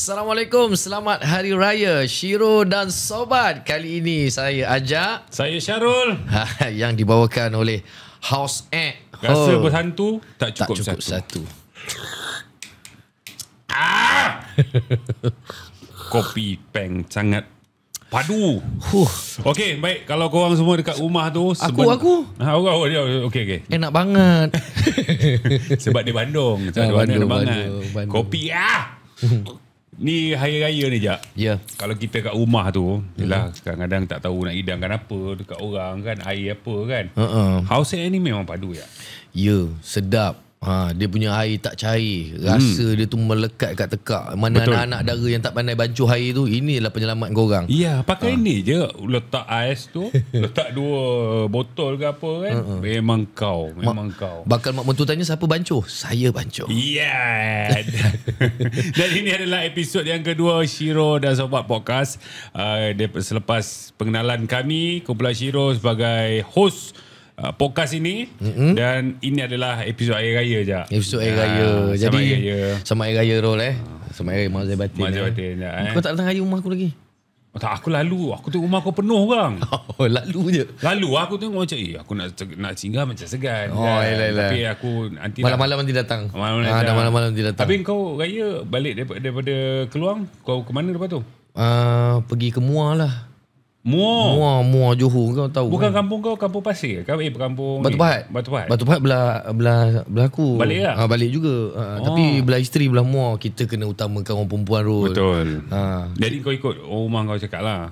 Assalamualaikum, selamat Hari Raya Shiro dan Sobat. Kali ini saya ajak Saya Syarul. yang dibawakan oleh House Egg. Rasa berhantu tak cukup, satu. Kopi peng sangat padu. Okey, baik. Kalau korang semua dekat rumah tu Aku Okey. enak banget. Sebab dia Bandung. Bandung. Kopi Ni hari raya ni Jak. Ya. Kalau kita kat rumah tu, yelah kadang-kadang tak tahu nak hidangkan apa dekat orang kan, air apa kan. House Egg ni memang padu ya. Ya, sedap. Dia punya air tak cair. Rasa dia tu melekat kat tekak. Mana Betul. anak-anak dara yang tak pandai bancuh air tu, inilah penyelamat korang. Ya, pakai ni je. Letak ais tu, letak 2 botol ke apa kan. Memang kau. Bakal mak mentua tanya siapa bancuh? Saya bancuh. Yeah. Dan ini adalah episod yang kedua Shiro dan Sobat Podcast. Selepas pengenalan kami, kumpulan Shiro sebagai host podcast ini, dan ini adalah episod Air Raya je. Episod Air Raya. Jadi sama Air Raya Rol sama Air Raya Mazai Batin. Kau tak datang raya rumah aku lagi? Tak, aku lalu. Aku tengok rumah kau penuh bang. Lalu je. Lalu aku tengok macam aku nak singgah macam segan. Yelah. Tapi aku nanti malam-malam nanti datang. Malam-malam nanti datang. Tapi kau raya balik daripada Keluang, kau ke mana lepas tu? Pergi ke Muar lah. Muar Johor, kau tahu. Bukan kan? kampung kau, kampung pasir. Kampung Batu Pahat. Batu Pahat belah aku. Balik lah? Balik juga. Tapi belah isteri, belah Muar. Kita kena utamakan orang perempuan Rol. Betul. Jadi kau ikut rumah kau cakap lah.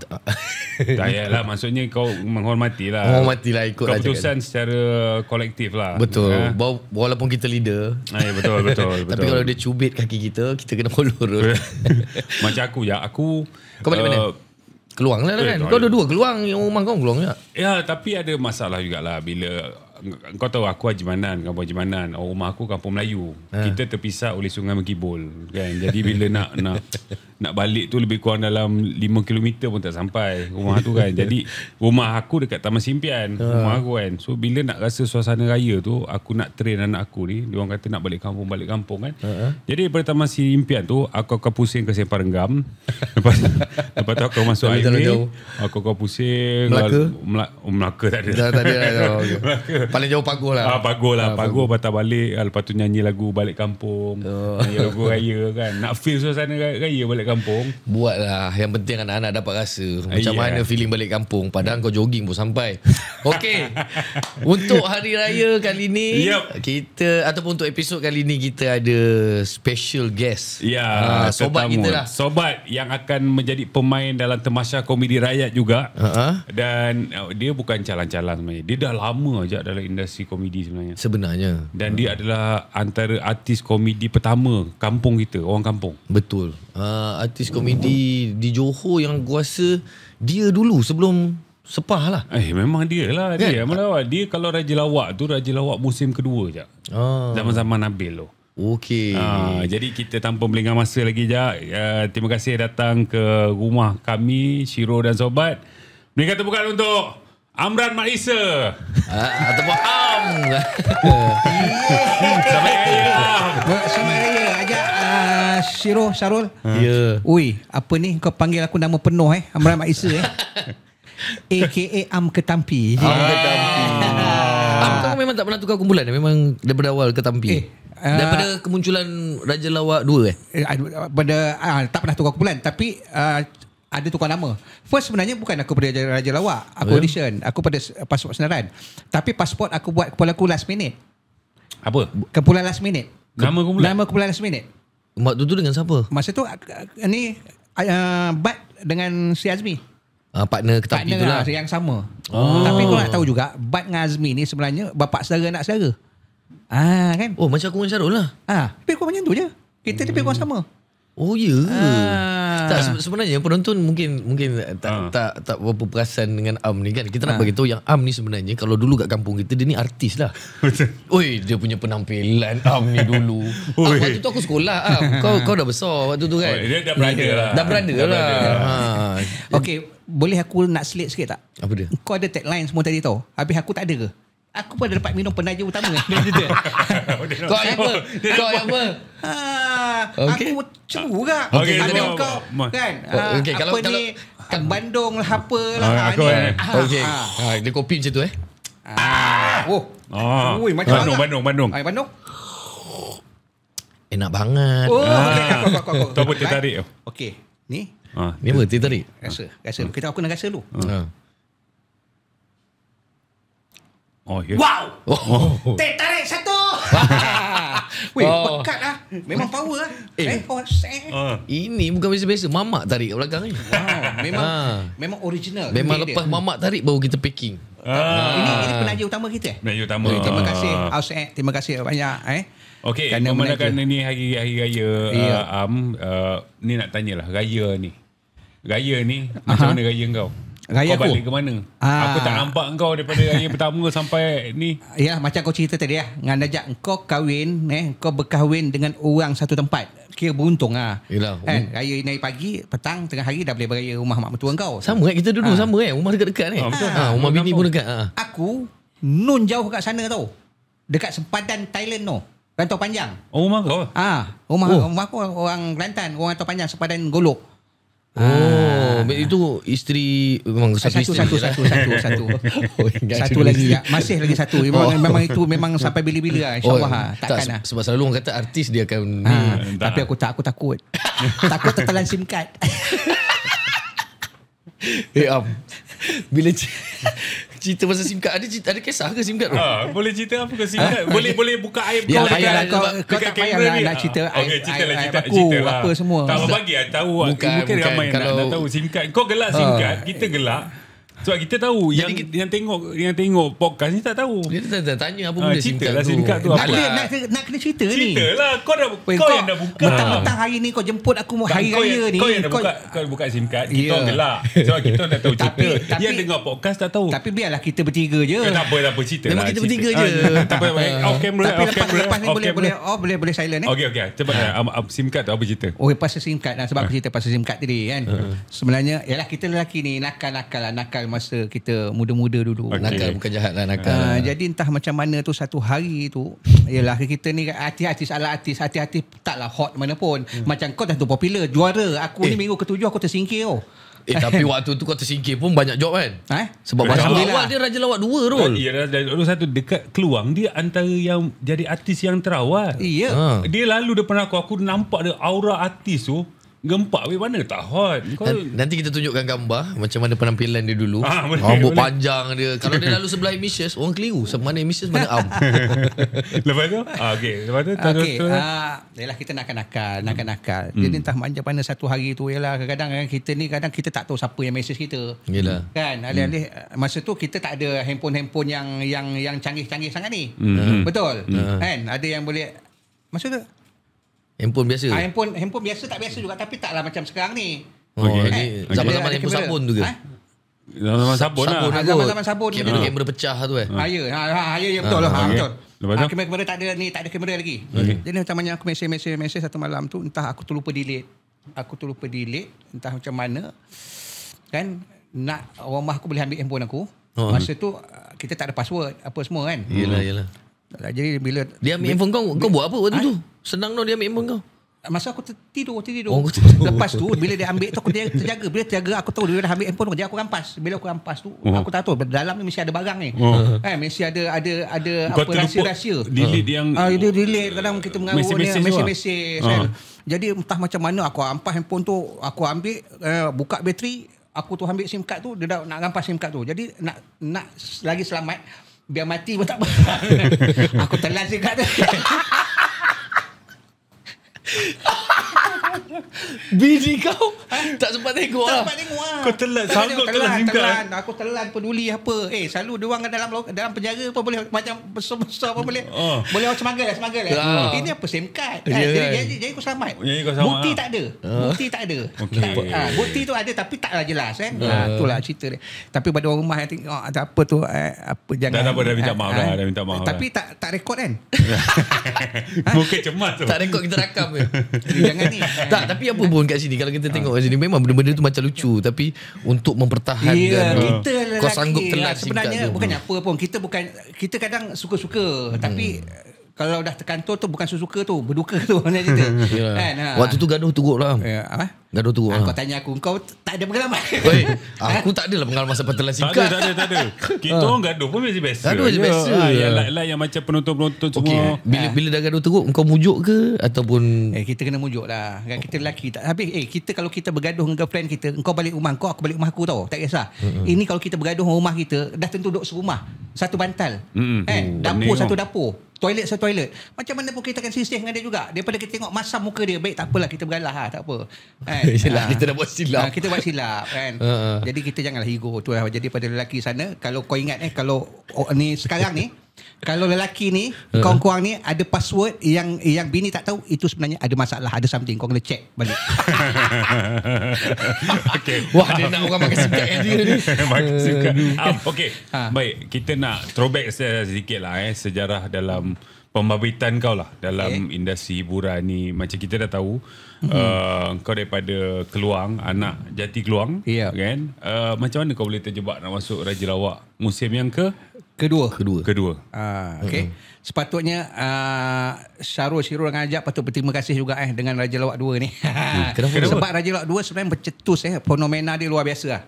Tak payahlah, maksudnya kau menghormati lah. Menghormati lah, ikut lah. Keputusan secara kolektif lah. Betul. Walaupun kita leader. Betul. Tapi kalau dia cubit kaki kita kena follow Rol. Macam aku ya. Kau balik mana? Keluang lah kan. Kau ada 2 Keluang. Yang rumah kau Keluang juga. Ya, tapi ada masalah jugalah bila kau tahu aku Hajimanan, kampung Hajimanan. Rumah aku kampung Melayu. Kita terpisah oleh Sungai Mekibul kan. Jadi bila nak balik tu lebih kurang dalam 5 km pun tak sampai rumah tu kan. Jadi rumah aku dekat Taman Simpian, rumah aku kan. So bila nak rasa suasana raya tu, aku nak train anak aku ni. Dia orang kata nak balik kampung kan. Jadi daripada Taman Simpian tu aku akan pusing ke Sempang Renggam. Lepas tu aku masuk highway. Aku akan pusing Melaka tak ada. Tak ada lah. Paling jauh Pagoh lah. Pagoh patah balik. Lepas tu nyanyi lagu balik kampung. Nyanyi lagu raya kan. Nak feel suasana raya balik kampung. Buatlah. Yang penting anak-anak dapat rasa macam mana feeling balik kampung. Padahal kau jogging pun sampai. Okey. Untuk hari raya kali ni, kita ataupun untuk episod kali ni, kita ada special guest. Sobat kita lah. Sobat yang akan menjadi pemain dalam Tamasya Komedi Rakyat juga. Dan dia bukan calang-calang sebenarnya. Dia dah lama je dalam industri komedi sebenarnya. Dan dia adalah antara artis komedi pertama kampung kita, orang kampung. Betul. Artis komedi di Johor yang gua rasa dia dulu sebelum Sepah lah. Memang dia lah kan? Dia kalau Raja Lawak tu, Raja Lawak musim kedua je. Zaman-zaman Nabil tu. Okey. Jadi kita tanpa melengah masa lagi je, terima kasih datang ke rumah kami, Shiro dan Sobat. Berikan tepukan untuk Amran Mat Isa. Ataupun Am. Selamat Raya. Selamat Raya. Ajak Shiro, Syarul. Ya. Ui, apa ni kau panggil aku nama penuh Amran Mat Isa AKA Am Ketampi. Am, kau memang tak pernah tukar kumpulan? Memang daripada awal Ketampi? Daripada kemunculan Raja Lawak 2 tak pernah tukar kumpulan. Tapi ada tukar nama. First sebenarnya bukan aku pada Raja Lawak. Aku audition. Aku pada pasport senaran. Tapi pasport aku buat kepala aku last minute. Apa? Kumpulan last minute. Nama kumpulan? Nama kumpulan last minute. Waktu tu dengan siapa? Masa tu ni Bat dengan si Azmi. Partner Ketampi tu lah. Yang sama. Tapi kau nak tahu juga, Bat dengan Azmi ni sebenarnya bapak saudara anak saudara. Kan? Oh, macam aku dengan Syarul lah. Lebih kurang macam tu je. Kita lebih kurang sama. Oh ya. Tak, sebenarnya penonton mungkin tak berapa perasan dengan Am ni kan. Kita nak bagi tahu yang Am ni sebenarnya kalau dulu kat kampung kita, dia ni artis lah. Oi, dia punya penampilan Am ni dulu. Waktu tu aku sekolah Am. Kau dah besar waktu tu kan. Dia dah berada lah. Dah berada lah. Okey, boleh aku nak selit sikit tak? Apa dia? Kau ada tagline semua tadi tau. Habis aku tak ada ke? Aku pun ada dapat minum penaja utama. Kau yang apa? Okey. Aku cemburu juga. Okey, Ada kita kau kan. Okey, Apa kalau- ni? Bandung lah apalah. Aku, Okey. Dia kopi macam tu Ui, macam Bandung. Bandung. Enak banget. Oh, kau. Tu apa tertarik? Okey. Ni Ni apa teh tarik? rasa. Kita aku nak rasa dulu. Oh, ya. Wow. Oh. Teh tarik satu. Weh, pekat lah. Memang power lah. Ini bukan biasa-biasa. Mamak tarik kat belakang ni. Memang original. Memang dia. lepas mamak tarik baru kita packing. Ini penaja utama kita. Penaja utama. Terima kasih Ausek. Terima kasih banyak Okey, Kerana memandangkan menaja. ni hari raya ni nak tanyalah raya ni. Raya ni macam mana raya kau? Raya kau aku? balik ke mana? Aku tak nampak kau daripada raya pertama sampai ni. Ya, macam kau cerita tadi lah. Ngan ajak kau kahwin, kau berkahwin dengan orang satu tempat. Kira beruntung lah. Yelah. Raya naik pagi, petang, tengah hari dah boleh beraya rumah mak mertua kau. Sama kita dulu sama rumah dekat-dekat ni. Betul. Rumah bini pun dekat. Aku nun jauh kat sana tau. Dekat sempadan Thailand tu. Rantau Panjang. Oh, rumah kau? Rumah aku orang Kelantan, orang Rantau Panjang sempadan Golok. Itu isteri memang satu isteri. Satu. Satu lagi. Masih lagi satu. Memang itu memang sampai bila-bila lah. InsyaAllah lah. Takkan lah. Sebab selalu orang kata artis dia akan Tapi aku takut. Takut tertelan SIM card. Bila cerita pasal SIM card ada kisah ke SIM card tu? Boleh cerita apa ke singkat? Boleh buka aib Ya, kau payahlah dekat kau tak kamera payahlah ni. nak cerita Okey, ceritalah aib cerita aku, apa semua. Tak bagi tahu. Bukan, Mungkin ramai kalau- nak tahu SIM card. Kau gelak SIM card, kita gelak. Sebab kita tahu yang tengok podcast ni tak tahu. Dia tak tanya apa benda SIM Ceritalah card tu. SIM card tu apa. Nak kena cerita ni. Ceritalah. Kau yang dah buka. Mentang-mentang hari ni kau jemput aku hari raya ni. Kau yang dah buka, kau buka SIM card. Kita orang gelak. Sebab kita dah tahu cerita. Yang dengar podcast tak tahu. Tapi biarlah kita bertiga je. Tak apa cerita Memang lah. kita bertiga je. Tak apa. Off camera. Tapi lepas ni boleh silent Okey. Cepat SIM card tu apa cerita? Oh, pasal SIM card lah. Sebab aku cerita pasal SIM card tadi kan. Sebenarnya, yalah kita lelaki ni nakal masa kita muda-muda dulu. Okey. Nakal bukan jahat lah nakal. Jadi entah macam mana tu satu hari tu, yalah kita ni hati-hati taklah hot mana pun. Macam kau dah tu popular, juara. Aku ni minggu ke-7 aku tersingkir tau. Tapi waktu tu kau tersingkir pun banyak job kan? Sebab Raja masa Lawak. awal dia Raja Lawak 2 rol. Ya, satu dekat Keluang dia antara yang jadi artis yang terawal. Iya. Dia lalu depan aku nampak dia aura artis tu. Gempak mana tak hot. Nanti kita tunjukkan gambar macam mana penampilan dia dulu. boleh. Rambut panjang dia. Kalau dia lalu sebelah Emissus, orang keliru. Mana Emissus, mana Am. Lepas tu? Lepas tu Okey, yalah kita nakal. Jadi entah macam mana satu hari tu, yalah kadang-kadang kadang kita tak tahu siapa yang message kita. Yelah. Kan, alih-alih masa tu kita tak ada handphone yang canggih-canggih sangat ni. Betul. Kan, ada yang boleh maksud tu Handphone biasa. handphone biasa tak biasa juga, tapi taklah macam sekarang ni. Ni zaman-zaman Ada handphone kamera. sabun tu ke? Zaman sabun lah. Zaman-zaman sabun ni. Kamera pecah tu Ya betul lah. okey. Betul. Lepas tu? Kamera tak ada kamera lagi. Jadi macamnya aku mesej satu malam tu, entah aku terlupa delete. Entah macam mana. Kan nak rumah aku boleh ambil handphone aku. Masa tu kita tak ada password apa semua kan. Yelah. Jadi bila Dia ambil handphone kau buat apa waktu tu? Senang dia ambil handphone kau. masa aku tidur. Oh, tidur. Lepas tu bila dia ambil tu aku dia terjaga. Bila terjaga aku tahu dia dah ambil handphone aku. Jadi aku rampas. Bila aku rampas tu aku tak tahu dalam ni mesti ada barang ni. Mesti ada Kau apa rahsia-rahsia. delete yang Dia delete kadang kita mengaruh mesej kan. Jadi entah macam mana aku rampas handphone tu, aku ambil buka bateri, aku tu ambil SIM card tu, dia dah nak rampas SIM card tu. Jadi nak lagi selamat, biar mati pun tak apa. Aku telan SIM card tu. Bini kau tak sempat tengok lah. Tak sempat tengok lah. Kau telan, sanggup telan SIM card. Aku telan peduli apa. Selalu dia orang dalam penjara pun boleh macam besar-besar pun boleh. Boleh orang semanggal lah. Ini apa SIM card. Jadi aku selamat. Bukti tak ada. Bukti tu ada tapi taklah jelas kan. Itulah cerita dia. Tapi pada orang rumah yang tengok ada apa tu apa jangan. Dah minta maaf dah. Tapi tak rekod kan. Mungkin cemas tu. Tak rekod, kita rakam je. Jangan ni. Tak, tapi apa pun kat sini, kalau kita tengok kat sini memang benda-benda tu macam lucu, tapi untuk mempertahankan kita kau sanggup lelaki telan sebenarnya SIM card tu. bukannya apa pun, kita kadang suka-suka tapi kalau dah terkantor tu bukan suka tu, berduka tu mana cerita. Kan? Waktu tu gaduh teruk lah. Apa? Gaduh teruk lah. Kau tanya aku, kau tak ada pengalaman. Oi, aku tak adalah pengalaman seperti singkat. Tak ada. Kita orang gaduh pun biasa. Gaduh je biasa. Yang macam penonton-penonton semua. Bila dah gaduh teruk, kau mujuk ke ataupun kita kena mujuk lah. Kan kita lelaki tak habis kita kalau kita bergaduh dengan girlfriend kita, kau balik rumah kau, aku balik rumah aku tau. Tak kisah. Ini kalau kita bergaduh dengan rumah kita, dah tentu duduk serumah. Satu bantal. Dapur satu dapur. Toilet satu toilet. Macam mana pun kita akan sisih dengan dia juga. Daripada kita tengok masam muka dia, baik tak apalah kita beralah lah, tak apa. Kita dah buat silap. Kita buat silap kan. Jadi kita janganlah ego tu lah. Jadi pada lelaki sana, kalau kau ingat kalau ni sekarang ni, kalau lelaki ni, kawan-kawan ni ada password yang bini tak tahu, itu sebenarnya ada masalah, ada something. Kau kena check balik. Okay. Wah, dia nak orang makan singkat dia ni. Makan singkat. Okay. Baik, kita nak throwback sedikit lah sejarah dalam pembabitan kau lah dalam industri hiburan ni. Macam kita dah tahu, kau daripada Keluang, anak jati Keluang, kan? Macam mana kau boleh terjebak nak masuk Raja Lawak musim yang Kedua. Okay. Sepatutnya Syarul Syirul ngajak, patut berterima kasih juga dengan Raja Lawak 2 ni. Kenapa? Sebab Raja Lawak 2 sebenarnya bercetus fenomena dia luar biasa lah.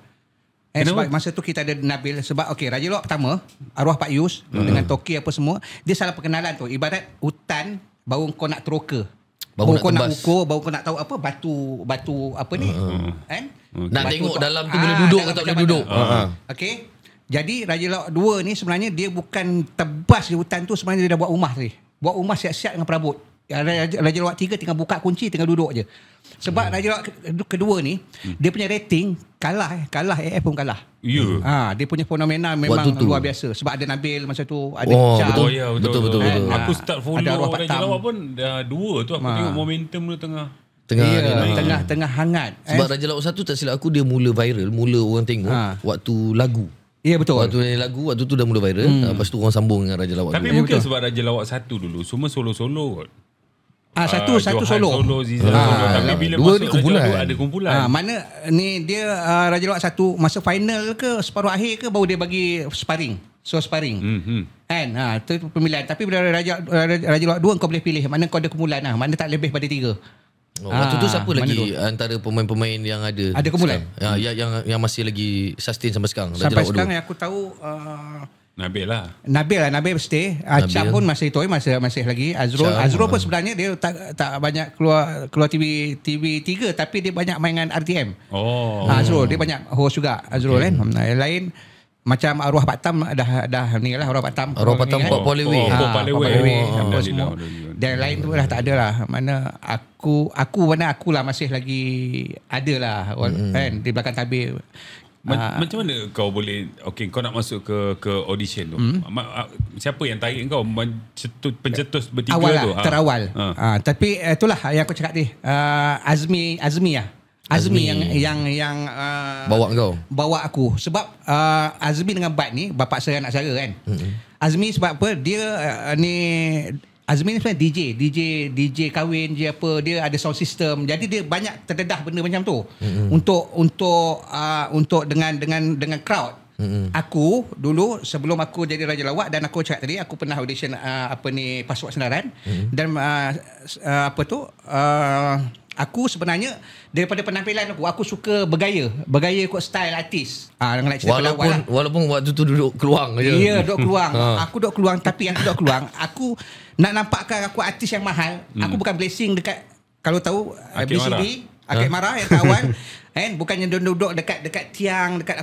Sebab masa tu kita ada Nabil. Sebab Raja Lawak pertama, arwah Pak Yus dengan Toki apa semua, dia salah perkenalan tu. Ibarat hutan baru kau nak teroka, baru kau nak ukur, baru kau nak tahu apa batu apa ni kan? Nak tengok dalam tu boleh duduk ke tak boleh duduk. Okey. Jadi Raja Lawak 2 ni sebenarnya dia bukan tebas di hutan tu, sebenarnya dia dah buat rumah tadi. Buat rumah siap-siap dengan perabot. Raja Lawak 3 tinggal buka kunci, tinggal duduk je. Sebab Raja Lawak kedua ni, dia punya rating kalah AF pun kalah. Dia punya fenomena memang luar biasa. Sebab ada Nabil masa tu, ada Cham. Betul. Aku start follow Raja Lawak pun dah 2 tu, aku tengok momentum dia tengah hangat. Sebab Raja Lawak 1 tak silap aku, dia mula viral, mula orang tengok waktu lagu. Ya betul. Waktu tu dah mula viral. Lepas tu orang sambung dengan Raja Lawak. Tapi mungkin sebab Raja Lawak 1 dulu semua solo-solo kot. Satu solo. Tapi bila masuk kumpulan, ada kumpulan. Mana ni dia Raja Lawak 1 masa final ke separuh akhir ke baru dia bagi sparring. Kan? Itu pemilihan. Tapi bila Raja Lawak 2 kau boleh pilih mana kau ada kumpulan lah, mana tak lebih pada 3. Waktu tu siapa lagi antara pemain-pemain yang ada kumpulan? Yang masih lagi sustain sampai sekarang? Sampai sekarang yang aku tahu Nabil lah. Nabil mesti. Cham pun masih tu masih lagi. Azrul pun sebenarnya dia tak banyak keluar TV 3, tapi dia banyak main dengan RTM. Azrul dia banyak host juga. Azrul kan. Yang lain macam arwah Pak Tam dah ni lah, arwah Pak Tam. Arwah Pak Tam Pak Poleway. Apa semua. Dan lain tu dah tak ada lah. Mana aku lah masih lagi ada lah kan di belakang tabir. Macam mana kau boleh kau nak masuk ke audition tu? Siapa yang tarik kau pencetus bertiga awal tu? Terawal. Tapi itulah yang aku cakap ni. Azmi yang bawa aku. Sebab Azmi dengan Bat ni bapa saya anak saya kan. Azmi sebab apa? Dia Azmi ni sebenarnya DJ kahwin je apa, dia ada sound system. Jadi dia banyak terdedah benda macam tu. Untuk dengan crowd. Aku dulu sebelum aku jadi Raja Lawak, dan aku cakap tadi aku pernah audition Pasukan Senaran dan aku sebenarnya daripada penampilan aku suka bergaya ikut style artis. Nak cerita walaupun waktu tu duduk Keluang je. Ya, duduk Keluang. Aku duduk Keluang, tapi yang duduk Keluang, aku nak nampakkan aku artis yang mahal. Aku bukan blessing dekat, kalau tahu BCB, Akid Marah yang kawan. Bukannya duduk dekat tiang, dekat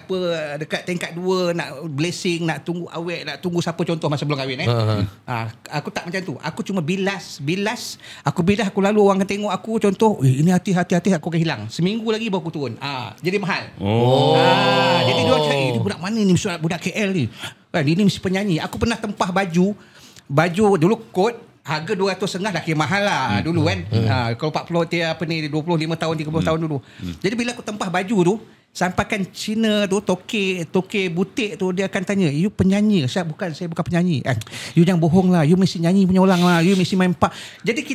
tingkat 2 nak blessing, nak tunggu awet, nak tunggu siapa contoh masa belum kahwin. Aku tak macam tu. Aku cuma bilas. Aku lalu orang akan tengok aku contoh, ini hati-hati aku akan hilang. Seminggu lagi baru aku turun. Jadi mahal. Jadi dia cakap, ini budak mana ni, budak KL ni. Ini mesti penyanyi. Aku pernah tempah baju dulu kot harga 200 dah kira mahal lah dulu kan. Kalau 25 tahun 30 tahun dulu. Jadi bila aku tempah baju tu, sampaikan Cina tu, toke butik tu, dia akan tanya, you penyanyi? Saya bukan penyanyi. You jangan bohong lah, you mesti nyanyi punya orang lah, you mesti main pak. Jadi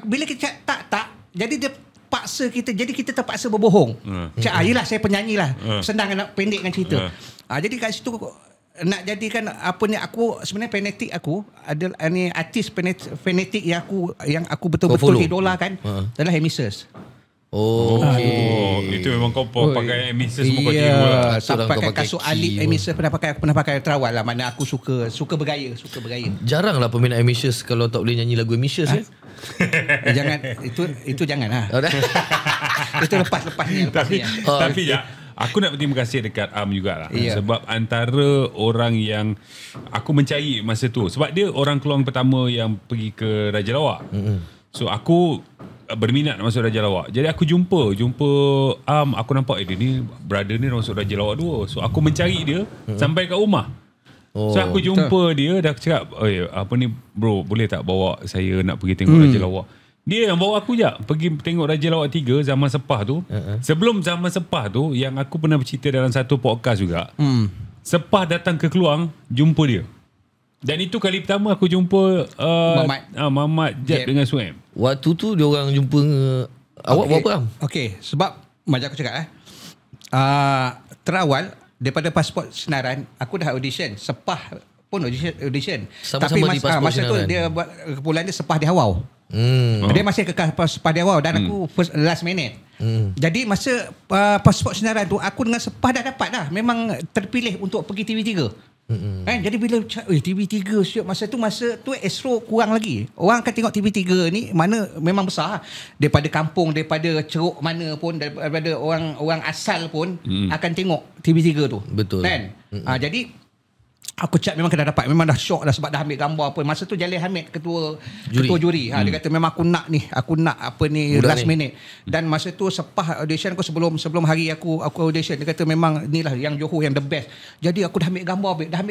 bila kita tak, jadi dia paksa kita, jadi kita terpaksa berbohong. Yelah saya penyanyi lah, senang nak pendekkan cerita. Jadi kat situ nak jadikan apa ni, aku sebenarnya fanatik aku adalah ni artis fanatik yang aku betul-betul idolakan adalah Amisus. Itu memang kau pakai Amisus semua kau jiwa lah. Sampai pakai kasut Alip Amisus pernah pakai terawal lah. Mana aku suka bergaya. Jarang lah peminat Amisus kalau tak boleh nyanyi lagu Amisus kan. Jangan itu jangan lah. Itu lepas ni. Tapi ya, aku nak berterima kasih dekat Am jugalah. Sebab antara orang yang aku mencari masa tu, sebab dia orang keluar pertama yang pergi ke Raja Lawak. So aku berminat nak masuk Raja Lawak. Jadi aku jumpa Am, aku nampak dia ni brother ni masuk Raja Lawak 2. So aku mencari dia sampai kat rumah. So aku jumpa dia, dah cakap, apa ni bro, boleh tak bawa saya nak pergi tengok Raja Lawak. Dia yang bawa aku je pergi tengok Raja Lawak 3 zaman Sepah tu. Sebelum zaman Sepah tu, yang aku pernah bercerita dalam satu podcast juga, Sepah datang ke Keluang jumpa dia. Dan itu kali pertama aku jumpa Mamat Jeb dengan Suem. Waktu tu dia orang jumpa awak buat apa? Okey, sebab macam aku cakap terawal daripada Pasport Senaran aku dah audition. Sepah pun audition. Tapi masa tu dia buat kepulan dia Sepah di Hawau. Dia masih kekal Sepah di Hawau dan aku last minute. Jadi masa Pasport Senaran tu aku dengan Sepah dah dapat dah. Memang terpilih untuk pergi TV3. Kan? Jadi bila TV3 masa tu Astro kurang lagi. Orang akan tengok TV3 ni mana memang besar. Daripada kampung, daripada ceruk mana pun, daripada orang asal pun akan tengok TV3 tu. Betul. Kan? Jadi aku cak memang kena dapat. Memang dah syok dah sebab dah ambil gambar apa. Masa tu Jalil Hamid ketua juri. Dia kata memang aku nak apa ni budak last minute. Dan masa tu Sepah audition aku sebelum hari aku audition. Dia kata memang inilah yang Johor yang the best. Jadi aku dah ambil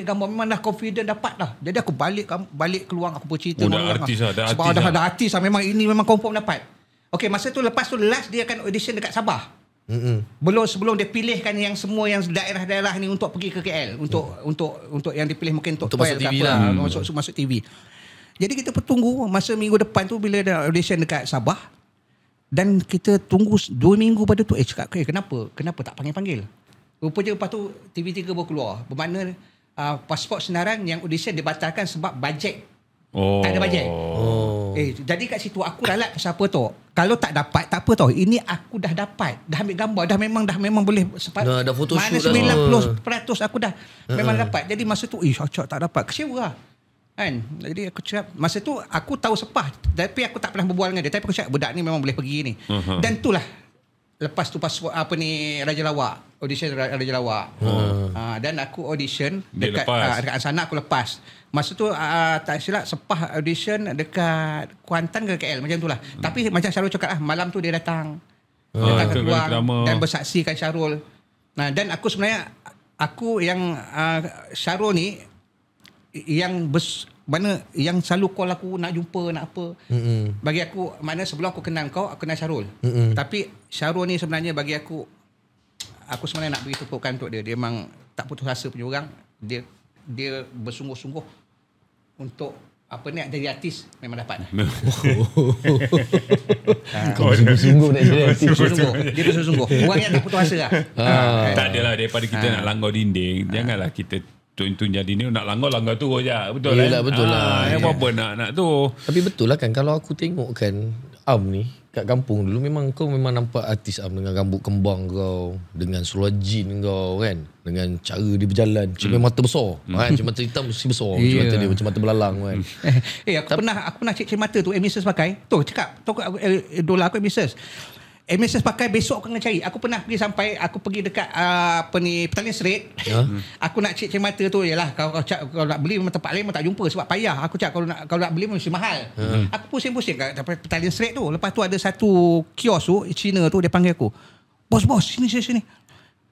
gambar memang dah confident dapat dah. Jadi aku balik keluar aku bercerita dah artis lah, sebab dah artis lah. Memang ini memang confirm dapat. Okey, masa tu lepas tu last dia akan audition dekat Sabah. Sebelum dia pilihkan yang semua yang daerah-daerah ni untuk pergi ke KL untuk yang dipilih mungkin untuk masuk TV lah. Masuk TV. Jadi kita tunggu masa minggu depan tu bila ada audition dekat Sabah dan kita tunggu 2 minggu pada tu cakap kenapa tak panggil. Rupanya lepas tu TV3 baru keluar. Bermakna Pasport Senaran yang audition dibatalkan sebab bajet. Tak ada bajet. Jadi kat situ aku ralat pasal apa tu. Kalau tak dapat tak apa tau. Ini aku dah dapat. Dah ambil gambar. Dah memang boleh. Dah photoshoot mana 90% aku dah memang dapat. Jadi masa tu Acak tak dapat. Kecewa lah. Kan? Jadi aku cakap masa tu aku tahu Sepah. Tapi aku tak pernah berbual dengan dia. Tapi aku cakap budak ni memang boleh pergi ni. Dan itulah. Lepas tu apa ni Raja Lawak. Audition Raja Lawak. Dan aku audition dekat sana aku lepas. Masa tu tak silap Sepah audition dekat Kuantan ke KL macam tu lah. Tapi macam Syarul cakap lah, malam tu dia datang ke Keluang dan bersaksikan Syarul. Dan aku sebenarnya yang Syarul ni yang yang selalu call aku nak jumpa nak apa. Bagi aku mana sebelum aku kenal kau aku kenal Syarul. Tapi Syarul ni sebenarnya bagi aku sebenarnya nak beri tepukan untuk dia. Dia memang tak putus asa punya orang. Dia bersungguh-sungguh untuk apa ni jadi artis memang dapat. Kau bersungguh nak jadi artis. Dia bersungguh. Orang yang tak putus asa lah. Tak adalah daripada kita nak langgar dinding, janganlah kita tun jadi ni nak langgar tu je. Betul lah. Betul lah. Apa nak tu. Tapi betul lah kan kalau aku tengok kan Am ni kat kampung dulu memang kau nampak artis Am dengan rambut kembang kau, dengan seluar jean kau kan, dengan cara dia berjalan macam mata besar kan, macam mata hitam mesti besar, macam mata dia macam mata belalang kan. Aku pernah cek mata tu Amisus pakai. Tu cakap idola aku Amisus. Amisus pakai besok aku kena cari. Aku pernah pergi sampai aku pergi dekat Petaling Street. Aku nak cek mata tu yalah kalau nak beli memang tempat lain memang tak jumpa sebab payah. Aku cakap kalau nak beli mesti mahal. Aku pusing-pusing kat Petaling Street tu. Lepas tu ada satu kios tu Cina tu dia panggil aku. Bos sini.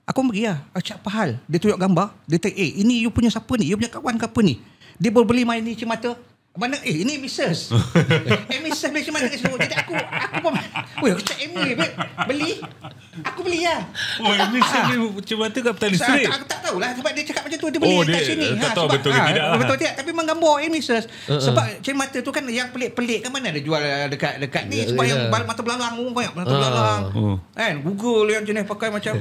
Aku pergi lah. Aku cakap apa hal? Dia tunjuk gambar. Dia tanya ini you punya siapa ni? You punya kawan ke apa ni? Dia baru beli main ni mata. Mana ini Mrs. Mrs. macam mana kat situ. Jadi aku pun aku cakap Amy beli. Aku beli lah. Mrs. ni macam mana kat petani street? Aku tak tahulah sebab dia cakap macam tu dia beli kat sini. Tak tahu betul ke tidak. Betul tidak, tapi memang gambar Mrs. Sebab cermata tu kan yang pelik-pelik kan mana ada jual dekat ni sebab yang mata belalang banyak mata belalang. Kan Google yang jenis pakai macam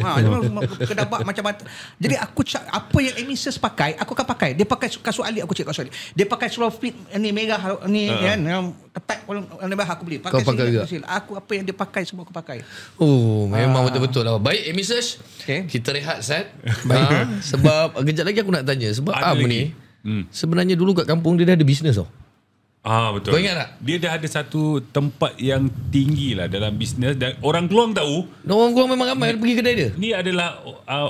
kedabak macam mata. Jadi aku apa yang Mrs. pakai, aku akan pakai. Dia pakai kasut alik, aku cakap kasut alik. Dia pakai seluar fit ni merah ni kan yang ketat warna merah aku beli. Pakai sini aku apa yang dia pakai semua aku pakai. Oh, memang betul-betul lah. Baik, Mrs. Kita rehat Sat. Sebab kejap lagi aku nak tanya sebab Am ni sebenarnya dulu kat kampung dia dah ada bisnes tau. Betul. Kau ingat tak? Dia dah ada satu tempat yang tinggi lah dalam bisnes dan orang Keluang tahu. Orang Keluang memang ramai pergi kedai dia. Ni adalah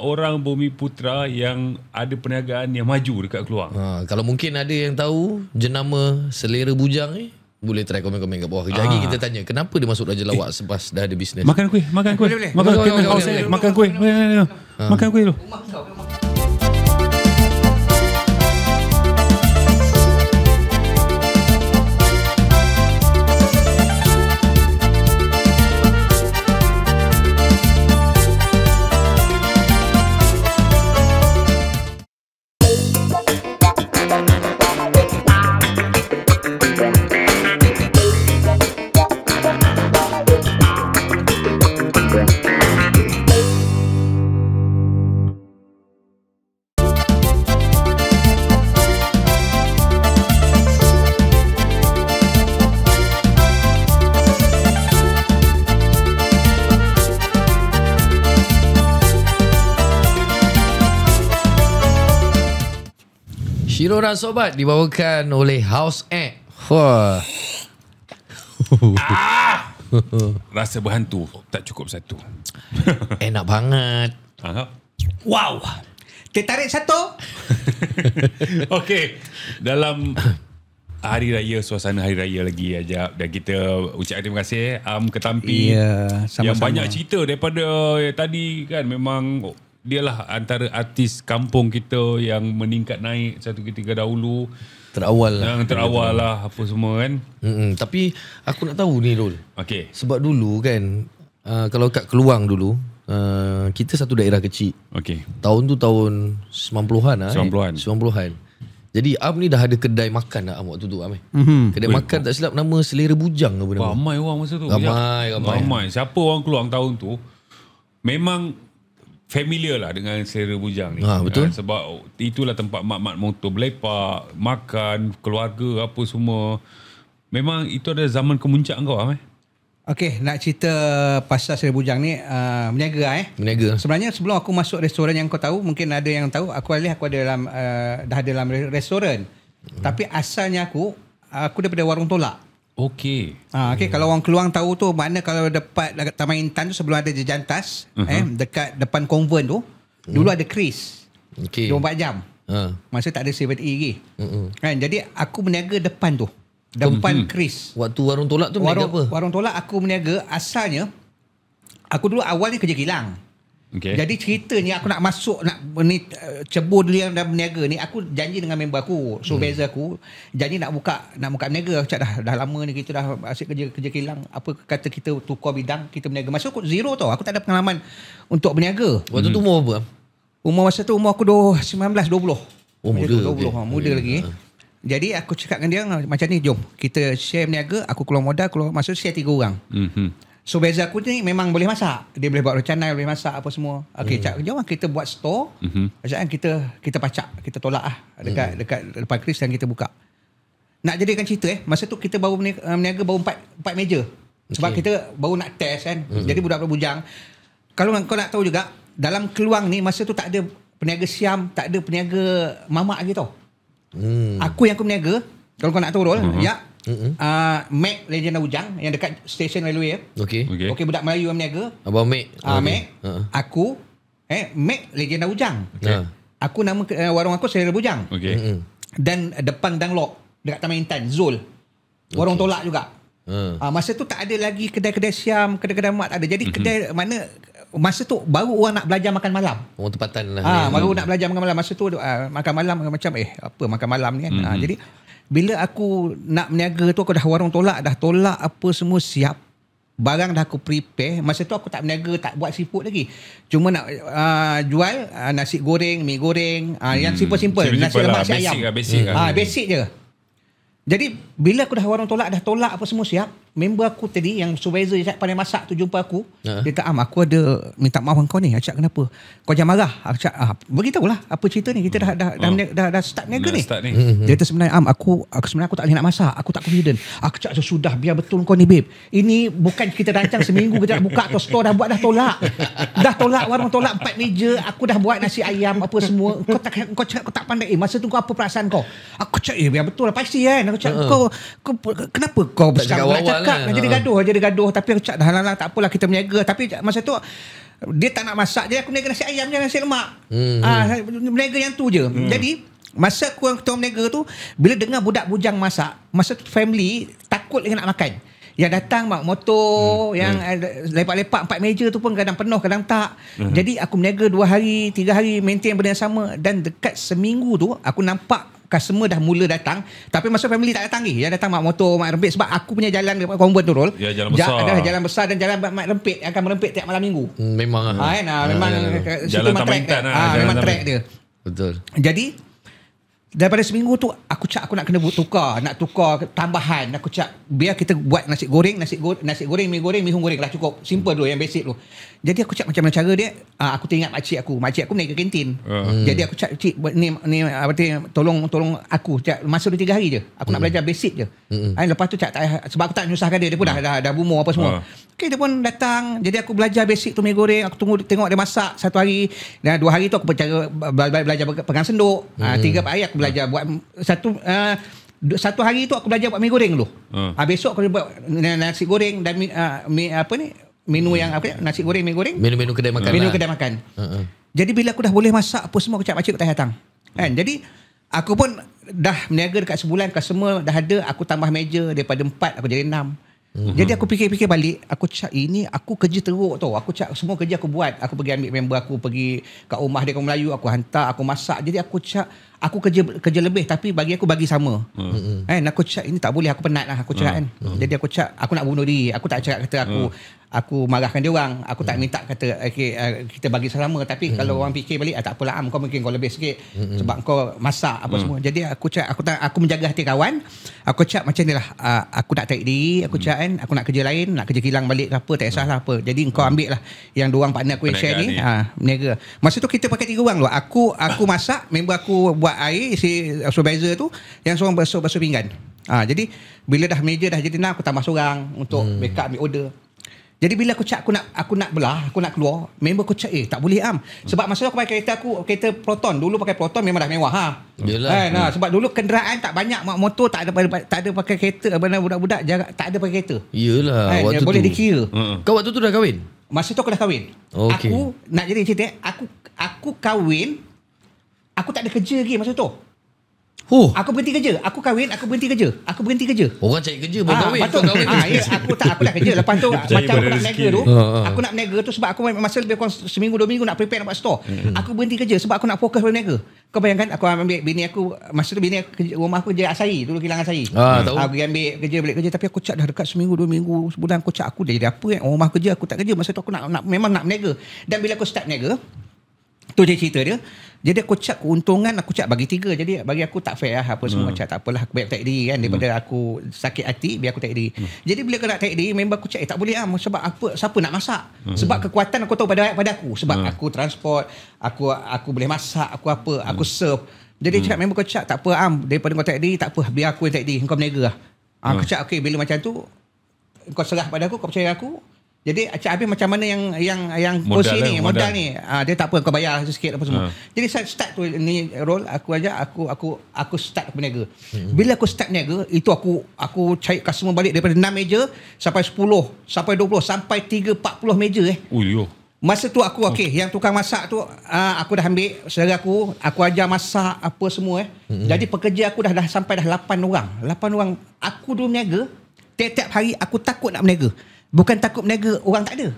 orang Bumiputra yang ada perniagaan yang maju dekat Keluang. Kalau mungkin ada yang tahu jenama Selera Bujang ni, boleh try komen-komen kat bawah. Kejap lagi kita tanya kenapa dia masuk Raja Lawak selepas dah ada bisnes. Makan kuih. Makan kuih. Makan kuih dulu. Shiro dan Sobat dibawakan oleh House Egg. Wah. Rasa berhantu tak cukup satu. Enak banget. Wow. Tertarik satu. Okey. Dalam hari raya, suasana hari raya lagi ajak dan kita ucap terima kasih Ketampi yang banyak cerita daripada tadi kan. Memang dialah antara artis kampung kita yang meningkat naik satu ketika dahulu. Terawal lah apa semua kan. Tapi aku nak tahu ni Rul. Okey. Sebab dulu kan kalau kat Keluang dulu kita satu daerah kecil. Okey. Tahun tu tahun 90-an lah. 90-an. Jadi Am ni dah ada kedai makan dah waktu tu Am. Kedai makan tak silap nama Selera Bujang apa nama. Ramai orang masa tu. Ramai. Siapa orang Keluang tahun tu memang familiar lah dengan Selera Bujang ni. Betul. Sebab itulah tempat mak-mak motor berlepak, makan, keluarga apa semua. Memang itu ada zaman kemuncak kau Okey, nak cerita pasal Selera Bujang ni berniaga Berniaga. Sebenarnya sebelum aku masuk restoran yang kau tahu, mungkin ada yang tahu, aku ada dalam dah ada dalam restoran. Tapi asalnya aku daripada warung tolak. Okey. Kalau orang Keluang tahu tu, mana kalau dekat Taman Intan tu sebelum ada Jejantas, dekat depan konvent tu, dulu ada Chris. 24 jam. Masa tak ada 7E lagi. Kan, jadi aku berniaga depan tu. Depan Chris. Waktu warung tolak tu berniaga apa? Warung tolak aku berniaga asalnya aku dulu awalnya kerja kilang. Jadi ceritanya aku nak masuk cebur dulu yang dah berniaga ni, aku janji dengan member aku, supervisor aku, janji nak buka berniaga. Aku cakap dah lama ni kita dah asyik kerja kilang, apa kata kita tukar bidang, kita berniaga. Masa aku zero tau, aku tak ada pengalaman untuk berniaga. Waktu tu umur apa? Masa tu umur aku 19-20. Muda. 20, muda lagi. Jadi aku cakap dengan dia macam ni, jom kita share berniaga, aku keluar modal, masa share 3 orang. So beza aku ni memang boleh masak. Dia boleh buat rencana, boleh masak apa semua. Okey, jom kita buat store. Macam kita pacak, kita tolak dekat depan Chris dan kita buka. Nak jadikan cerita masa tu kita baru berniaga baru 4 meja. Sebab kita baru nak test kan. Jadi budak-budak bujang. Kalau kau nak tahu juga, dalam Keluang ni masa tu tak ada peniaga Siam, tak ada peniaga mamak lagi tau. Aku yang aku berniaga, kalau kau nak tahu Rol, Mac Legenda Bujang yang dekat stesen railway. Okey, budak Melayu yang berniaga. Abang Mac. Mac. Aku Mac Legenda Bujang. Aku nama warung aku Selera Bujang. Dan depan Dunlop dekat Taman Intan, Zul. Warung tolak juga. Masa tu tak ada lagi kedai-kedai Siam, kedai-kedai mat ada. Jadi kedai mana masa tu baru orang nak belajar makan malam. Orang tempatan lah. Baru nak belajar makan malam. Masa tu makan malam macam apa makan malam ni kan. bila aku nak berniaga tu, aku dah warung tolak apa semua siap. Barang dah aku prepare. Masa tu aku tak berniaga, tak buat seafood lagi. Cuma nak jual nasi goreng, mi goreng, yang simple-simple. Nasi lemak, nasi ayam. Basic je. Jadi bila aku dah warung tolak apa semua siap, member aku tadi yang supervisor yang pandai masak tu jumpa aku, dia kata, aku ada minta maaf kau ni. Acak kenapa? Kau jangan marah. Acak beritahulah apa cerita ni, kita dah start niaga ni. Dia kata sebenarnya aku sebenarnya aku tak boleh nak masak, aku tak confident. Aku cakap sudah, biar betul kau ni babe. Ini bukan kita rancang seminggu kita nak buka atau store, dah buat dah tolak warung tolak 4 meja, aku dah buat nasi ayam apa semua. Kau cakap kau tak pandai. Masa tu kau apa perasaan kau? Aku cakap biar betul lah, pasti kan. Aku cakap kau kenapa kau sekarang nak cakap nak jadi gaduh. Tapi aku cakap dah tak apalah, kita berniaga. Tapi masa tu dia tak nak masak je, aku berniaga nasi ayam je, nasi lemak. Berniaga yang tu je. Jadi masa aku berniaga tu, bila dengar budak bujang masak, masa tu family takut dengan nak makan. Yang datang mak motor, yang lepak-lepak 4 meja tu pun kadang penuh, kadang tak. Jadi aku berniaga 2 hari, 3 hari maintain benda yang sama. Dan dekat seminggu tu aku nampak customer dah mula datang, tapi masa family tak datang lagi. Yang datang mak motor, mak rempit, sebab aku punya jalan dekat Convent tu Rol. Ya, jalan besar. Adalah jalan besar dan jalan mak rempit, akan merempit tiap malam minggu. Memang memang jalan track dia. Memang track dia. Betul. Jadi daripada seminggu tu aku cak aku nak kena nak tukar tambahan. Aku cak biar kita buat nasi goreng, mi goreng, mi goreng lah, cukup simple dulu yang basic tu. Jadi aku cak macam mana cara dia. Aku teringat makcik aku berniaga kantin. Jadi aku cak, cik ni tolong aku cak, masa 2-3 hari je aku nak belajar basic je. Lepas tu cak sebab aku tak nyusahkan dia pun dah bumur apa semua. Okay, dia pun datang. Jadi aku belajar basic tu mi goreng. Aku tengok dia masak 1 hari. Dan 2 hari tu aku belajar pegang senduk. 3 hari aku belajar buat satu hari tu aku belajar buat mi goreng dulu. Besok aku buat nasi goreng dan menu yang nasi goreng, mi goreng. Menu kedai makan. Menu kedai makan. Jadi bila aku dah boleh masak apa semua, aku cakap makcik aku tak datang. Kan? Jadi aku pun dah berniaga dekat sebulan, customer dah ada, aku tambah meja daripada 4 aku jadi 6. Jadi aku fikir-fikir balik, aku cakap ini aku kerja teruk tau. Aku cakap semua kerja aku buat. Aku pergi ambil member aku, pergi kat rumah dia orang Melayu, aku hantar, aku masak. Jadi aku cakap aku kerja lebih tapi bagi aku bagi sama. Kan aku cakap ini tak boleh, aku penat lah aku cakap kan. Jadi aku cakap aku nak bunuh diri. Aku tak cakap kata aku marahkan dia orang. Aku tak minta kata kita bagi sama. Tapi kalau orang fikir balik, tak apalah kau mungkin kau lebih sikit sebab kau masak apa semua. Jadi aku cakap aku menjaga hati kawan. Aku cakap macam ni lah, aku nak tarik diri. Aku cakap kan aku nak kerja lain, nak kerja kilang balik ke apa, tak kisahlah apa. Jadi kau ambil lah yang 2 orang partner aku yang share ni. Berniaga. Masa tu kita pakai 3 orang tu. Aku masak, member aku buat air, si supervisor tu yang seorang basuh pinggan. Jadi bila dah meja dah jadi 6, aku tambah seorang untuk backup ambil order. Jadi bila aku cakap aku nak belah, aku nak keluar, member aku cakap tak boleh sebab masa aku pakai kereta Proton. Dulu pakai Proton memang dah mewah Yalah. Sebab dulu kenderaan tak banyak, mak motor tak ada pakai kereta, budak-budak tak ada pakai kereta. Yalah, waktu boleh tu dikira. Kau waktu tu dah kahwin? Masa tu aku dah kahwin. Okay. Aku nak jadi cerita, aku kahwin, aku tak ada kerja lagi masa tu. Aku berhenti kerja. Aku kahwin, aku berhenti kerja. Orang cari kerja baru kahwin. Betul. Aku dah kerja. Lepas tu macam aku nak berniaga tu. Aku nak berniaga tu sebab aku masa lebih kurang seminggu 2 minggu nak prepare nak buat store. Aku berhenti kerja sebab aku nak fokus berniaga. Kau bayangkan aku ambil bini aku, masa tu bini aku rumah aku kerja Asari, dulu kilang Asari. Aku pergi ambil kerja, balik kerja, tapi aku cak dah dekat seminggu 2 minggu sebulan, aku cak aku dah jadi apa rumah kerja aku tak kerja. Masa tu aku nak memang nak berniaga. Dan bila aku start berniaga, tu je cerita dia. Jadi aku cak keuntungan, aku cak bagi 3. Jadi bagi aku tak fair lah apa semua. Cak tak apalah, aku biar aku tarik diri kan, daripada aku sakit hati, biar aku tarik diri. Jadi bila aku nak tarik diri, member aku cak tak boleh sebab siapa nak masak. Sebab kekuatan aku tahu pada aku. Sebab aku transport, aku boleh masak, aku serve. Jadi cak member aku cak tak apa daripada kau tarik diri, tak apa, biar aku yang tarik diri, kau berniaga lah. Aku cak okey, bila macam tu kau serah pada aku, kau percaya aku. Jadi Acak Habib macam mana yang kursi ni, modal ni, dia tak apa, kau bayar sikit apa semua. Jadi saya start tu ni role aku aja, aku start berniaga. Bila aku start berniaga, itu aku cari customer balik daripada 6 meja sampai 10, sampai 20, sampai 30, 40 meja Masa tu aku yang tukang masak tu aku dah ambil saudara aku ajar masak apa semua Jadi pekerja aku dah sampai 8 orang. 8 orang. Aku dulu berniaga, tiap-tiap hari aku takut nak berniaga. Bukan takut berniaga orang tak ada.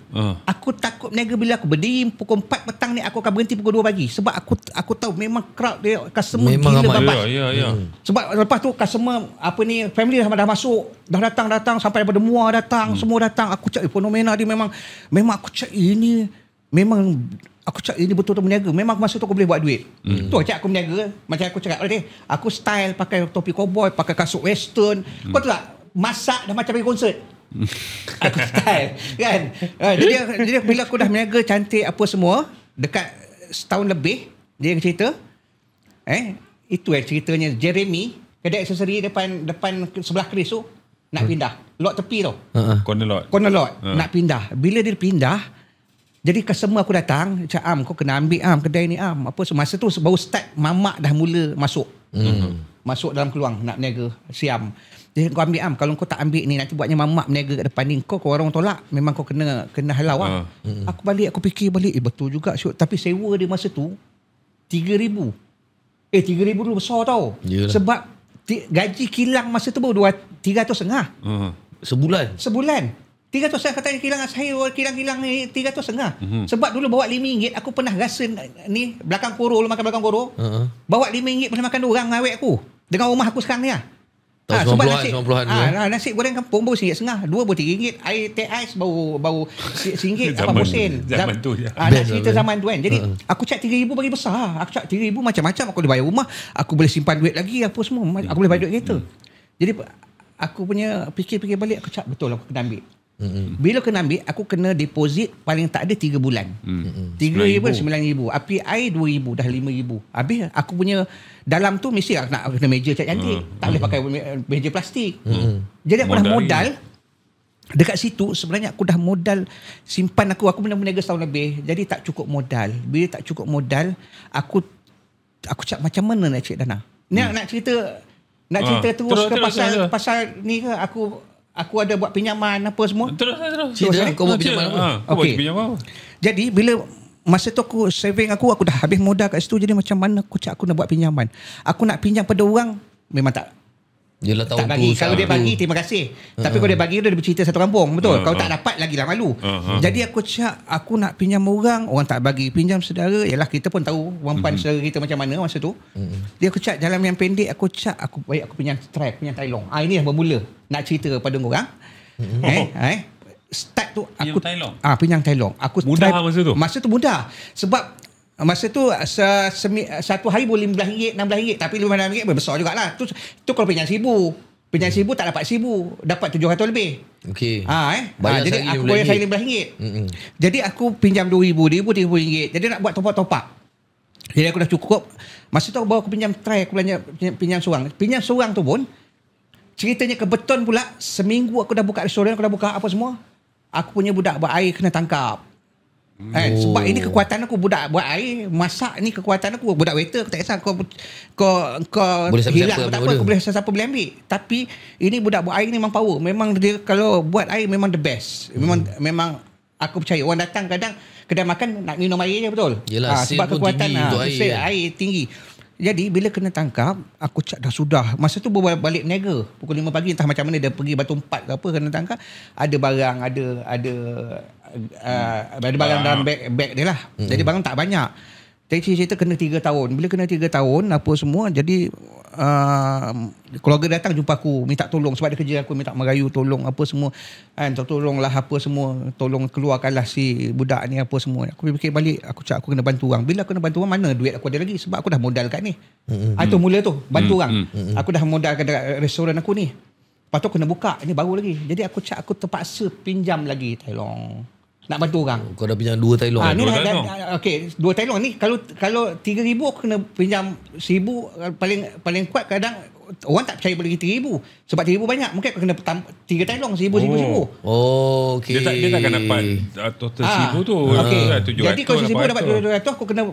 Aku takut berniaga bila aku berdiri pukul 4 petang ni, aku akan berhenti pukul 2 pagi. Sebab aku tahu memang crowd dia, customer memang gila babas. Sebab lepas tu customer family dah masuk, dah datang sampai daripada Muar datang, semua datang. Aku cakap fenomena dia memang aku cakap ini betul-betul berniaga. Memang masa tu aku boleh buat duit. Tu cakap aku berniaga. Macam aku cakap tadi, aku style pakai topi cowboy, pakai kasut western. Kau tahu tak? Masak dah macam pergi konsert. Aku style kan. Jadi bila aku dah berniaga cantik apa semua, dekat setahun lebih dia yang cerita, itu ceritanya Jeremy, kedai aksesori depan sebelah keris tu nak pindah lot tepi tu, corner lot nak pindah. Bila dia pindah, jadi customer aku datang cakap, kau kena ambil kedai ni apa semua. Masa tu baru start mamak dah mula masuk dalam peluang nak berniaga siam. Dia kau ambil kalau kau tak ambil ni nanti buatnya mamak berniaga kat depan ni, kau orang tolak, memang kau kena halau Aku fikir balik, betul juga Syuk. Tapi sewa dia masa tu 3,000. 3,000 dulu besar tau. Yelah. Sebab gaji kilang masa tu baru 350. Sebulan 300 saya katanya kilang ni 350. Sebab dulu bawa RM5 aku pernah rasa ni belakang koro, makan belakang koro. Bawa RM5 boleh makan 2 orang awet aku dengan rumah aku sekarang ni tahun 90-an nasi goreng kampung baru RM1.50, 2 baru RM3, air teh ais baru RM1 80 sen. Zaman tu je. Nak cerita zaman tu kan. Jadi aku cak 3,000 bagi besar. Aku cak 3,000 macam-macam, aku boleh bayar rumah, aku boleh simpan duit lagi apa semua, aku boleh bayar duit kereta. Jadi aku punya fikir balik, aku cak betul aku kena ambil. Bila kena ambil, aku kena deposit paling tak ada 3 bulan. 3,000 9,000, api air 2,000, dah 5,000. Habis aku punya dalam tu mesti nak kena meja cantik. Tak boleh pakai meja plastik. Jadi aku dah modal dekat situ. Sebenarnya aku dah modal simpan aku pernah berniaga setahun lebih. Jadi tak cukup modal. Bila tak cukup modal, aku cakap macam mana nak cik dana. Nak cerita terus ke pasal ni ke aku ada buat pinjaman apa semua. Terus. Kau buat pinjaman apa? Okey. Jadi bila masa tu aku saving aku dah habis modal kat situ. Jadi macam mana aku cakap aku nak buat pinjaman. Aku nak pinjam pada orang memang tak. Yelah, tak bagi. Kalau dia bagi terima kasih. Tapi kalau dia bagi dia bercerita satu kampung. Betul. Kalau tak dapat lagi lah malu. Jadi aku cakap aku nak pinjam orang tak bagi. Pinjam saudara. Yalah kita pun tahu wampan saudara kita macam mana masa tu. Dia aku cakap jalan yang pendek, aku cakap aku pinjam pinjam Tailong. Ini yang bermula nak cerita pada orang. Start tu aku pinjam Tailong. Aku mudah masa tu mudah. Sebab masa tu satu hari boleh RM15, RM16, tapi RM15 besar jugalah. Tu kalau pinjam RM1,000 tak dapat RM1,000, dapat RM700 lebih. Okey. Jadi aku bayar saya RM15. Jadi aku pinjam RM2,000, RM3,000. Jadi nak buat top up. Jadi aku dah cukup. Masa tu baru aku pinjam aku pinjam seorang. Pinjam seorang tu pun ceritanya kebetulan pula seminggu aku dah buka restoran, aku dah buka apa semua. Aku punya budak buat air kena tangkap. Sebab ini kekuatan aku, budak buat air, masak ni kekuatan aku. Budak waiter aku tak kisah kau hilang tak apa, aku boleh siapa boleh ambil. Tapi ini budak buat air ni memang power. Memang dia kalau buat air memang the best. Memang aku percaya orang datang kadang kedai makan nak minum air je betul. Yelah, sebab kekuatan tinggi, air tinggi. Jadi bila kena tangkap, aku cak dah sudah. Masa tu balik niaga pukul 5 pagi, entah macam mana dia pergi Batu 4 ke apa, kena tangkap. Ada barang, ada barang dalam beg dia lah. Jadi barang tak banyak. Jadi cerita kena 3 tahun. Bila kena 3 tahun apa semua, jadi keluarga datang jumpa aku minta tolong sebab dia kerja aku, minta merayu tolong apa semua tolonglah apa semua, tolong keluarkanlah si budak ni apa semua. Aku fikir balik, aku cakap aku kena bantu orang. Bila aku kena bantu orang, mana duit aku ada lagi sebab aku dah modal kat ni. Itu mula tu bantu orang. Aku dah modal kat restoran aku ni, lepas tu kena buka ni baru lagi. Jadi aku cakap aku terpaksa pinjam lagi Tailong nak bantu orang. Kau dah pinjam 2 Tailong. Okey, 2 Tailong ni kalau 3,000 aku kena pinjam 1,000 paling kuat. Kadang orang tak percaya boleh 3,000 sebab 3,000 banyak. Mungkin aku kena 3 Tailong 1,000. Oh, okey. Dia takkan dapat total 1,000 tu. Okey. Jadi kalau 1,000 dapat 200 aku kena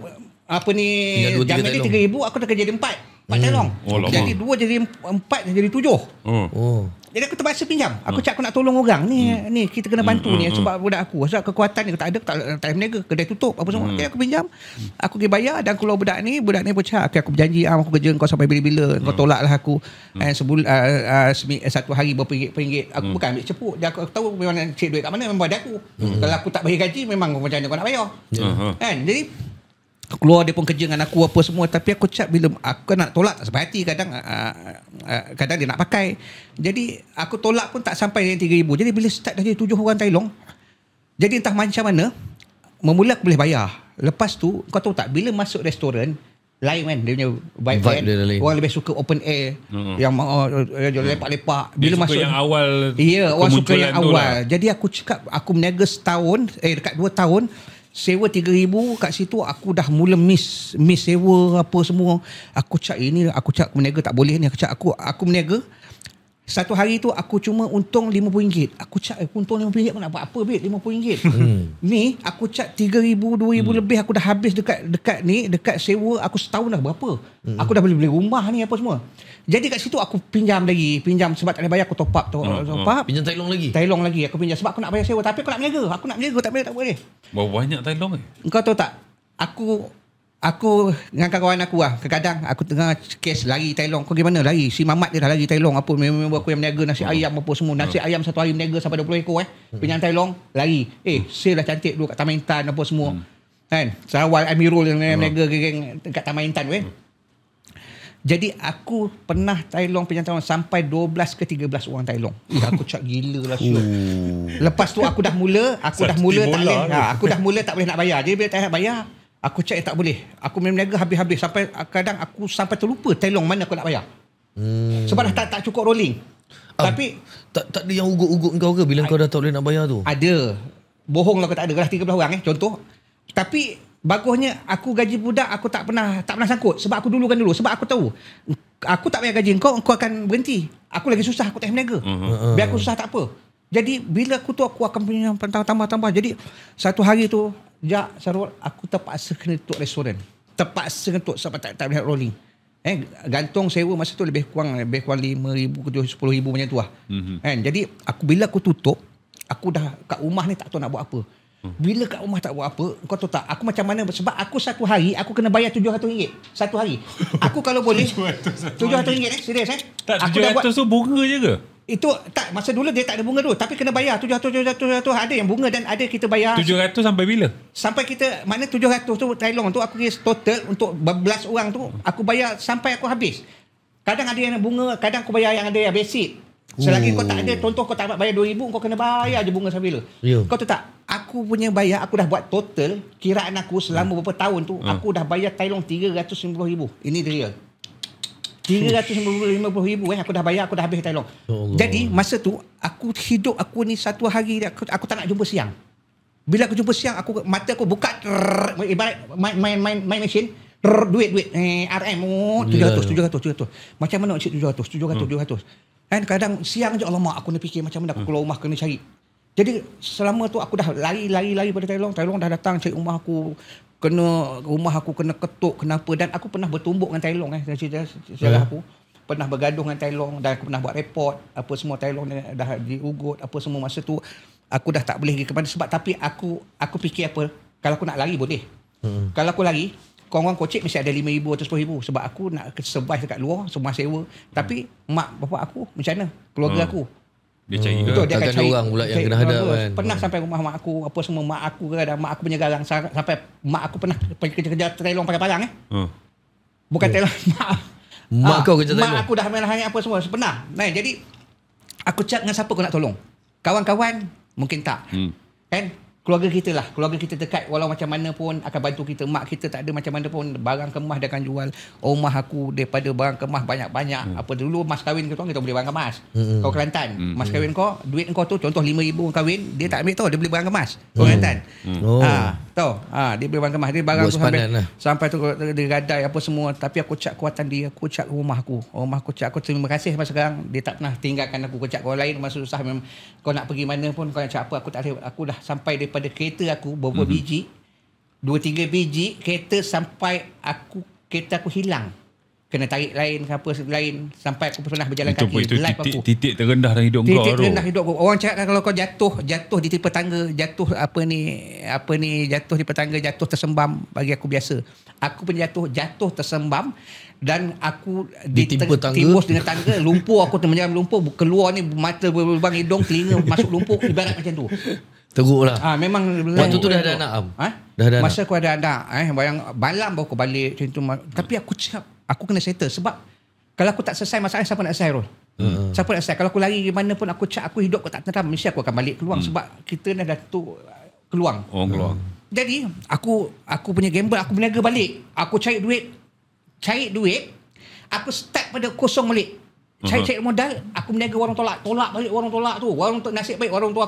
jamin dia 3,000, aku dah kerja jadi 4 Tailong. Jadi 2 jadi 4 jadi 7. Jadi aku terpaksa pinjam. Aku cakap aku nak tolong orang ni kita kena bantu ni sebab budak aku. Sebab kekuatan ni tak ada, tak berniaga, kedai tutup apa semua. Jadi aku pinjam. Aku pergi bayar dan keluar budak ni pun cakap, aku berjanji aku kerja kau sampai bila-bila. Kau tolaklah aku. Sebulan satu hari berapa ringgit. Aku bukan ambil cepuk. Dia aku tahu memang cik duit kat mana memang ada aku. Kalau aku tak bayar gaji memang macam mana kau nak bayar. Kan? Jadi keluar dia pun kerja dengan aku apa semua, tapi aku cakap bila aku nak tolak tak sampai hati, kadang dia nak pakai. Jadi aku tolak pun tak sampai dengan 3,000. Jadi bila start dah jadi 7 orang Tailong, jadi entah macam mana memula aku boleh bayar. Lepas tu kau tahu tak, bila masuk restoran lain kan dia punya vibe kan, orang lebih suka open air, yang lepak-lepak. Bila dia masuk yang awal, orang suka yang awal lah. Jadi aku cakap aku meniaga setahun, dekat 2 tahun sewa 3,000 kat situ, aku dah mula miss sewa apa semua. Aku cakap aku meniaga tak boleh ni. Aku cakap aku meniaga satu hari tu aku cuma untung RM50. Aku cakap aku untung RM50 aku nak buat apa bet RM50. Ni aku cakap 3,000 2,000 lebih aku dah habis dekat sewa aku setahun dah berapa. Aku dah beli rumah ni apa semua. Jadi kat situ aku pinjam sebab tak boleh bayar, aku top up. Pinjam Tailong lagi aku pinjam sebab aku nak bayar sewa, tapi aku nak meniaga tak boleh. Berapa banyak Tailong ni? Engkau tahu tak, aku dengan kawan aku lah, kadang-kadang aku tengah kes lari Tailong. Kau gimana lari? Si Mamat dia dah lari Tailong apa, memang aku yang meniaga nasi ayam apa semua. Nasi ayam satu hari meniaga sampai 20 ekor pinjam Tailong lari. Sale dah cantik dulu kat Taman Intan apa semua. Kan? Sarawal Amirul yang meniaga geng dekat Taman Intan Jadi aku pernah Tailong pinjam Tailong sampai 12 ke 13 orang Tailong. Aku cak gila lah siul. Lepas tu aku dah mula tak boleh. Aku dah mula tak boleh nak bayar. Jadi bila tak nak bayar, aku cak tak boleh. Aku meniaga habis-habis sampai kadang aku sampai terlupa Tailong mana aku nak bayar. Sebab dah tak cukup rolling. Tapi tak ada yang ugut-ugut kau ke bila kau dah tak boleh nak bayar tu? Ada. Bohong lah kau tak ada. Dah 13 orang contoh. Tapi bagusnya aku gaji budak aku tak pernah sangkut sebab aku dulukan dulu, sebab aku tahu aku tak bayar gaji kau akan berhenti. Aku lagi susah, aku tak meniaga. Biar aku susah tak apa. Jadi bila aku akan punya tambah. Jadi satu hari tu Sarul, aku terpaksa kena tutup restoran. Terpaksa kena tutup sebab tak boleh rolling. Gantung sewa masa tu lebih kurang 5,000 ke 10,000 macam tu lah. Jadi bila aku tutup, aku dah kat rumah ni tak tahu nak buat apa. Bila kat rumah tak buat apa, kau tahu tak aku macam mana, sebab aku satu hari aku kena bayar RM700 satu hari. Aku kalau boleh RM700 serius Tak, RM700 tu bunga je ke? Itu tak, masa dulu dia tak ada bunga tu, tapi kena bayar RM700 ada yang bunga dan ada kita bayar RM700 sampai bila? Sampai kita mana RM700 tu Tailong tu aku kira total untuk belas orang tu aku bayar sampai aku habis. Kadang ada yang bunga, kadang aku bayar yang ada yang basic. Selagi kau tak ada, contoh kau tak dapat bayar RM2,000, kau kena bayar je bunga sampai bila. Kau tahu tak, aku punya bayar, aku dah buat total kiraan aku selama beberapa tahun tu, aku dah bayar Tailong RM350,000. Ini real. RM350,000 aku dah bayar, aku dah habis Tailong. Jadi masa tu aku hidup aku ni satu hari aku tak nak jumpa siang. Bila aku jumpa siang, mata aku buka ibarat main machine. Duit RM $700. Macam mana nak cik $700? Kan kadang siang je, alamak aku nak fikir macam mana aku keluar rumah kena cari. Jadi selama tu aku dah lari pada Tailong dah datang cari rumah aku, kena ketuk, kenapa, dan aku pernah bertumbuk dengan Tailong sejarah aku. Pernah bergaduh dengan Tailong dan aku pernah buat report apa semua, Tailong dah diugut apa semua. Masa tu aku dah tak boleh pergi ke mana sebab, tapi aku fikir apa, kalau aku nak lari boleh. Kalau aku lari, korang kocek mesti ada RM5,000 atau RM10,000 sebab aku nak survive dekat luar, semua sewa. Tapi mak bapak aku macam mana? Keluarga aku. Dia cari betul, dia akan cari orang pula yang kena hadap kan. Pernah sampai rumah mak aku, apa semua, mak aku kadang mak aku punya garang sampai mak aku pernah pergi kerja Tailong pakai parang Bukan Tailong, mak kau kerja Tailong. Mak aku dah main apa semua pernah. Jadi aku cakap dengan siapa kau nak tolong? Kawan-kawan mungkin tak. Kan? Keluarga kita dekat, walau macam mana pun akan bantu kita. Mak kita tak ada macam mana pun, barang kemas dia akan jual. Rumah aku daripada barang kemas banyak-banyak. Apa dulu mas kahwin kita beli barang kemas. Kau Kelantan, mas kahwin kau, duit kau tu contoh RM5,000 kahwin, dia tak ambil tau, dia beli barang kemas. Kau Kelantan. Dia beli barang kemas, dia barang tu sampai tu dia gadai apa semua. Tapi aku cak kuatan dia, aku cak rumah aku cak, aku terima kasih sampai sekarang dia tak pernah tinggalkan aku. Aku cak kau lain masa susah memang kau nak pergi mana pun, kau nak cak apa, aku tak boleh. Aku dah sampai daripada kereta aku beberapa biji, 2-3 biji kereta sampai kereta aku hilang. kena tarik lain ke apa lain, sampai aku pernah berjalan itu, kaki itu live aku. titik terendah dalam hidup kau. Titik terendah hidup aku. Orang cakap kalau kau jatuh di tipe tangga, jatuh jatuh di petangga, jatuh tersembam, bagi aku biasa. Aku pun jatuh tersembam, dan aku timbus dengan tangga, lumpur, aku termenjam lumpur, keluar ni mata berlubang, hidung, telinga masuk lumpur, ibarat macam tu. Teruk lah. Memang waktu tu dah ada anak Am. Dah ada masa aku ada anak, bayang malam baru aku balik macam tu. Tapi aku cakap aku kena settle, sebab kalau aku tak selesai masalah, siapa nak selesai, Rol? Siapa nak selesai? Kalau aku lari ke mana pun, aku hidup aku tak tenteram, mesti aku akan balik keluar, sebab kita dah tu keluar. Keluar. Jadi aku punya gamble, aku berniaga balik. Aku cari duit, aku start pada kosong balik. Cari modal, aku berniaga warung tolak balik warung tolak tu. Warung nasib baik warung tu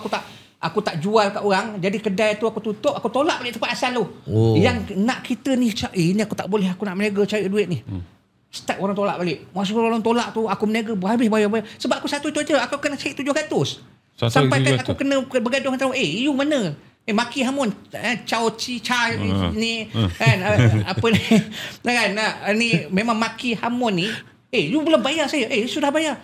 aku tak jual kat orang. Jadi kedai tu aku tutup, aku tolak balik tempat asal tu. Yang nak kita ni, ini aku tak boleh, aku nak berniaga cari duit ni. Start warung tolak balik. Masuk warung tolak tu, aku berniaga habis bayar. Sebab aku satu tu aja, aku kena cari 700. Sampai kan aku kena bergaduh dengan you mana? Maki hamun, chow chi cha ni kan, apa ni kan, ni memang maki hamun ni. You belum bayar saya. Sudah bayar.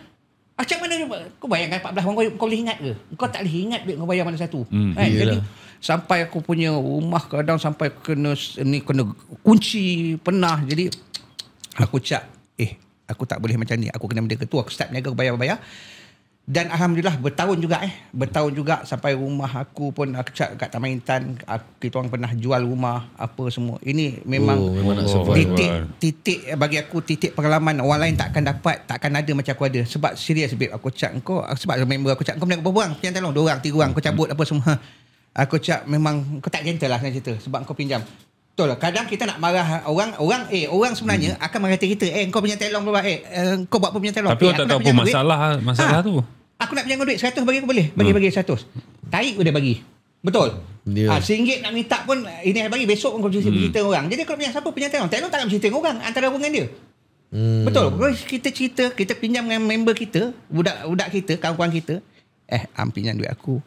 Macam mana kau bayangkan 14 orang, kau boleh ingat ke? Kau tak boleh ingat duit kau bayar mana satu. Jadi sampai aku punya rumah kadang sampai kena kunci, pernah. Jadi aku cak aku tak boleh macam ni, aku kena berniaga tu. Aku start berniaga, bayar. Dan alhamdulillah bertahun juga sampai rumah aku pun, aku cak kat Taman Intan, kita orang pernah jual rumah apa semua. Ini memang titik bagi aku, titik pengalaman orang lain takkan ada macam aku ada. Sebab serius babe, aku cak engkau, sebab member aku cak engkau berapa orang pinjam tolong 2 orang 3 orang, kau cabut apa semua. Aku cak memang kau tak gentle lah nak cerita, sebab kau pinjam. Betul lah, kadang kita nak marah orang sebenarnya akan marah kita. Kau pinjam tolong kau buat apa pinjam tolong. Tapi aku tak tahu apa masalah tu. Aku nak pinjam duit 100, bagi aku boleh. Bagi 100. Tarik dia bagi. Betul. RM1 nak minta pun, ini bagi, besok pun kau cerita orang. Jadi kalau pinjam siapa pinjam tolong tak nak cerita dengan orang, antara orang dengan dia. Betul. Kalau kita cerita, kita pinjam dengan member kita, budak kita, kawan-kawan kita, pinjam duit aku.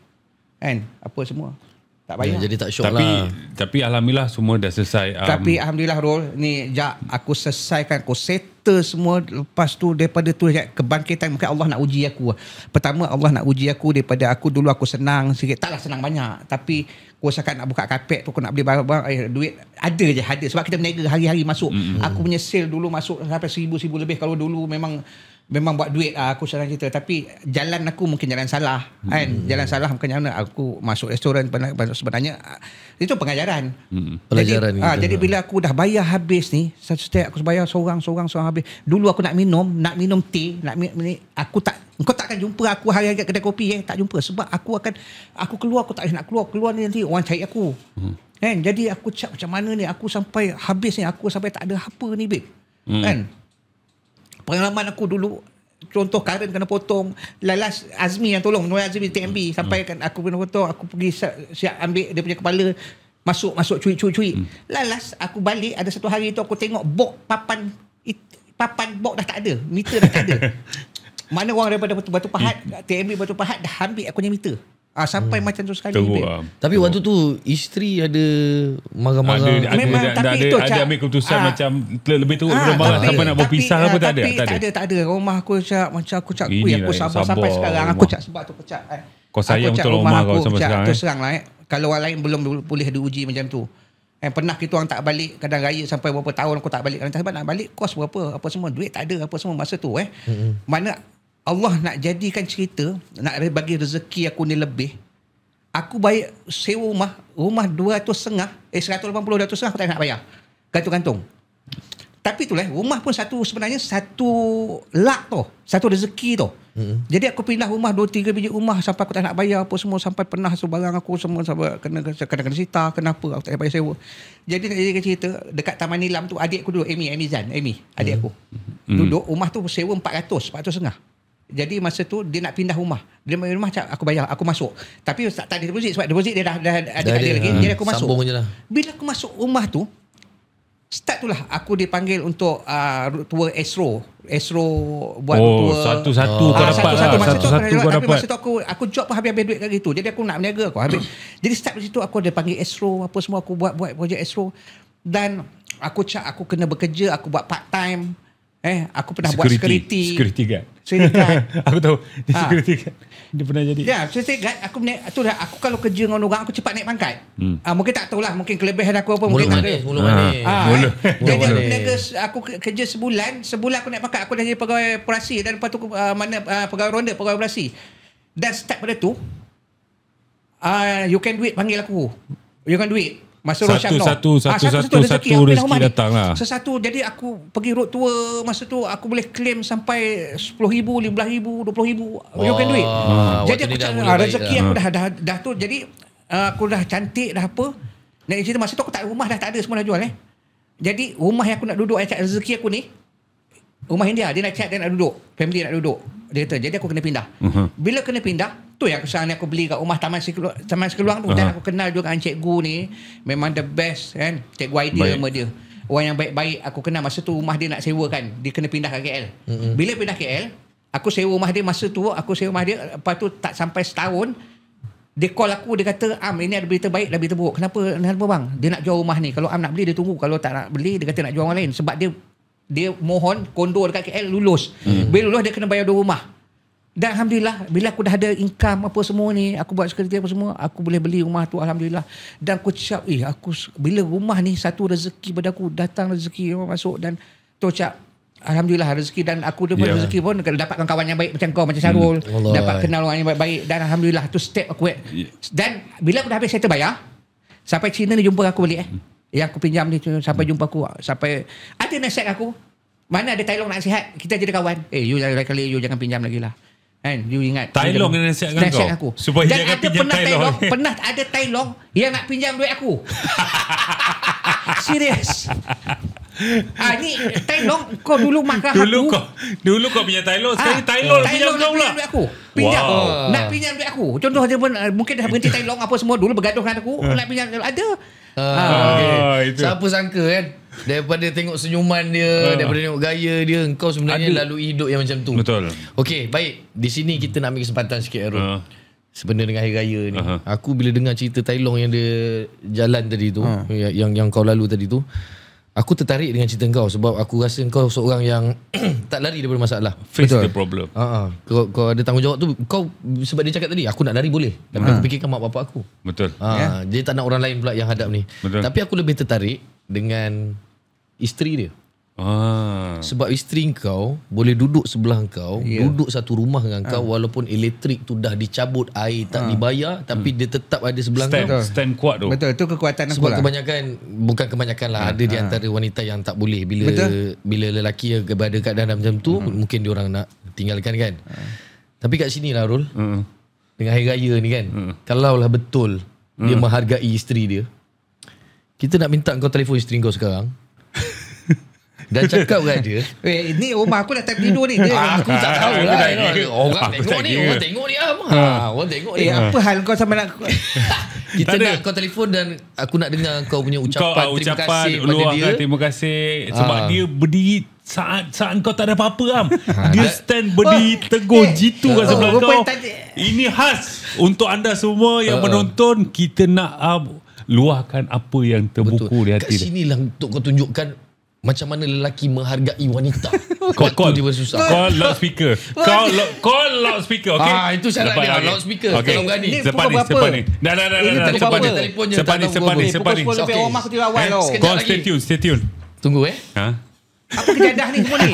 Kan? Apa semua. Tak bayar. Jadi tak syok lah. Tapi alhamdulillah semua dah selesai. Tapi alhamdulillah Rol, ni aku selesaikan, aku settle semua. Lepas tu daripada tu kebangkitan, mungkin Allah nak uji aku. Pertama Allah nak uji aku daripada aku dulu aku senang sikit, taklah senang banyak, tapi aku rasakan nak buka karpet tu, aku nak beli barang-barang, duit ada je, sebab kita berniaga hari-hari masuk. Aku punya sale dulu masuk sampai 1,000 lebih. Kalau dulu memang buat duit, aku senang cerita. Tapi jalan aku mungkin jalan salah kan. Jalan salah maknanya aku masuk restoran sebenarnya itu pengajaran. Pelajaran jadi bila aku dah bayar habis ni, satu step aku bayar seorang habis. Dulu aku nak minum teh, kau takkan jumpa aku hari-hari kat kedai kopi, tak jumpa. Sebab aku keluar, aku tak nak keluar ni, nanti orang cari aku. Kan? Jadi aku cak macam mana ni, aku sampai habis ni, aku sampai tak ada apa ni babe. Kan? Pengalaman aku dulu, contoh Karen kena potong, lalas Azmi yang tolong, Nur Azmi TMB, sampai kan aku kena potong, aku pergi siap ambil dia punya kepala, masuk cuik. Lalas aku balik, ada satu hari tu aku tengok box papan box dah tak ada, meter dah tak ada. Mana orang daripada Batu Pahat, TMB Batu Pahat dah ambil aku punya meter. Sampai macam tu sekali. Tapi waktu tu isteri ada marah-marah. Memang tapi ada ambil keputusan macam lebih teruk marah sampai nak berpisah apa tak ada. Tak ada. Rumah aku macam aku sabar sampai sekarang. Aku sebab tu aku kau sayang betul rumah kau sampai sekarang. Terus terang lah. Kalau orang lain belum boleh diuji macam tu. Pernah kita orang tak balik kadang raya sampai berapa tahun aku tak balik. Sebab nak balik kos berapa, apa semua, duit tak ada, apa semua masa tu. Mana Allah nak jadikan cerita, nak bagi rezeki aku ni lebih. Aku bayar sewa rumah 200,500, 180, 200,500 aku tak nak bayar. Gantung-gantung. Tapi itulah, rumah pun sebenarnya 1 lak tu, satu rezeki tu. Jadi aku pindah rumah 2-3 biji rumah sampai aku tak nak bayar apa semua, sampai pernah barang aku semua sampai kena sita, kenapa aku tak bayar sewa. Jadi nak jadikan cerita, dekat Taman Nilam tu adik aku duduk, Amy adik aku. Duduk rumah tu sewa 400,500. Jadi masa tu dia nak pindah rumah. Dia main rumah aku bayar, aku masuk. Tapi tak ada deposit sebab deposit dia dah ada lagi. Jadi aku masuk. Bila aku masuk rumah tu, start tu lah aku dipanggil untuk tour Astro buat tour satu-satu kau dapat lah. Satu-satu kau dapat. Masa tu aku job pun habis duit kat situ. Jadi aku nak berniaga aku habis. Jadi start dari situ aku ada panggil Astro apa semua, aku buat projek Astro. Dan aku kena bekerja, aku buat part time. Aku pernah buat security guard. Aku tahu dia security guard. Dia pernah jadi. Ya, security guard. Aku kalau kerja dengan orang, aku cepat naik pangkat. Mungkin tak tahulah, mungkin kelebihan aku apa, mungkin tak ada. Mula manis. Jadi aku kerja sebulan aku naik pangkat, aku dah jadi pegawai operasi dan lepas tu pegawai ronda, pegawai operasi. Dan start pada tu you can do it panggil aku. You can do it. Masa satu rezeki datang lah. Sesatu. Jadi aku pergi road tour. Masa tu aku boleh claim sampai 10,000, 15,000, 20,000. You can do it. Jadi aku rezeki aku dah tu. Jadi aku dah cantik dah apa. Dan cerita masa tu aku tak rumah dah tak ada, semua dah jual Jadi rumah yang aku nak duduk, rezeki aku ni rumah India, dia nak cat, dia nak duduk, family nak duduk. Dia kata, jadi aku kena pindah. Bila kena pindah, tu yang kesalahan aku beli kat rumah Taman Sekeluang tu. Dan aku kenal juga dengan cikgu ni, memang the best kan, Cikgu Aidil nama dia. Orang yang baik-baik. Aku kenal masa tu rumah dia nak sewakan, dia kena pindah ke KL. Bila pindah KL, aku sewa rumah dia masa tu, lepas tu tak sampai setahun, dia call aku, dia kata, ini ada berita baik, ada berita buruk. Kenapa bang? Dia nak jual rumah ni. Kalau nak beli, dia tunggu. Kalau tak nak beli, dia kata nak jual orang lain. Sebab dia mohon kondo dekat KL lulus. Bila lulus, dia kena bayar 2 rumah. Dan Alhamdulillah, bila aku dah ada income apa semua ni, aku buat security apa semua, aku boleh beli rumah tu, Alhamdulillah. Dan aku cakap, bila rumah ni satu rezeki pada aku, datang rezeki masuk, dan tu cakap, Alhamdulillah rezeki. Dan aku rezeki pun dapatkan kawan yang baik macam kau, macam Syarul, dapat kenal orang yang baik-baik. Dan Alhamdulillah tu step aku. Dan bila aku dah habis settle bayar, sampai Cina ni jumpa aku balik yang aku pinjam ni, sampai jumpa aku, sampai ada nasihat aku, mana ada Tai Long nak nasihat, kita jadi kawan. You lain kali you jangan pinjam lagi lah kan. You ingat Tai Long yang nasihatkan kau supaya dan jangan pinjam Tai Long. Pernah ada Tai Long yang nak pinjam duit aku. Serius. Ni Tai Long, kau dulu marah aku. Dulu kau pinjam Tai Long, sekarang Tai Long pinjam kau pula. Pinjam. Nak pinjam duit aku. Contoh dia pun mungkin dah berhenti Tai Long apa semua, dulu bergaduh dengan aku, nak pinjam ada. Siapa sangka kan, daripada tengok senyuman dia, daripada tengok gaya dia, engkau sebenarnya lalui hidup yang macam tu. Betul. Okey, baik. Di sini kita nak ambil kesempatan sikit, Arul. Sebenarnya dengan Hari Raya ni, aku bila dengar cerita Tai Long yang dia jalan tadi tu, yang kau lalu tadi tu, aku tertarik dengan cerita kau. Sebab aku rasa kau seorang yang tak lari daripada masalah. Face the problem. Kau ada tanggungjawab tu. Kau, sebab dia cakap tadi, aku nak lari boleh, tapi aku fikirkan mak bapak aku. Betul. Dia tak nak orang lain pula yang hadap ni. Betul. Tapi aku lebih tertarik dengan isteri dia. Sebab isteri kau boleh duduk sebelah kau, duduk satu rumah dengan kau, walaupun elektrik tu dah dicabut, air tak dibayar, tapi dia tetap ada sebelah kau. Stand kuat tu. Betul, itu kekuatan aku lah. Sebab bukan kebanyakan lah, ada di antara wanita yang tak boleh bila lelaki berada kat dalam macam tu, mungkin diorang nak tinggalkan kan. Tapi kat sini lah, Rul, dengan Hari Raya ni kan, kalaulah betul dia menghargai isteri dia, kita nak minta kau telefon isteri kau sekarang dan cakap dengan dia, ni rumah aku dah tidur ni. Aku tak tahu lah. Orang tengok ni orang tengok ni. Apa hal kau sama nak kita nak kau telefon dan aku nak dengar kau punya ucapan terima kasih pada dia. Terima kasih sebab dia berdiri saat kau tak ada apa-apa. Dia stand berdiri teguh jitu kat sebelah kau. Ini khas untuk anda semua yang menonton. Kita nak luahkan apa yang terbuku di hati dia. Kat sinilah untuk kau tunjukkan macam mana lelaki menghargai wanita. Call dia bersusah. Call loudspeaker. Call loudspeaker. Okay. Itu syarat dia. Loudspeaker. Okay. Kalau berani. Sepan ni. Dah. Sepan ni. Rumah aku tidur awal tau. Kau stay tune. Tunggu Apa kejadah ni semua ni?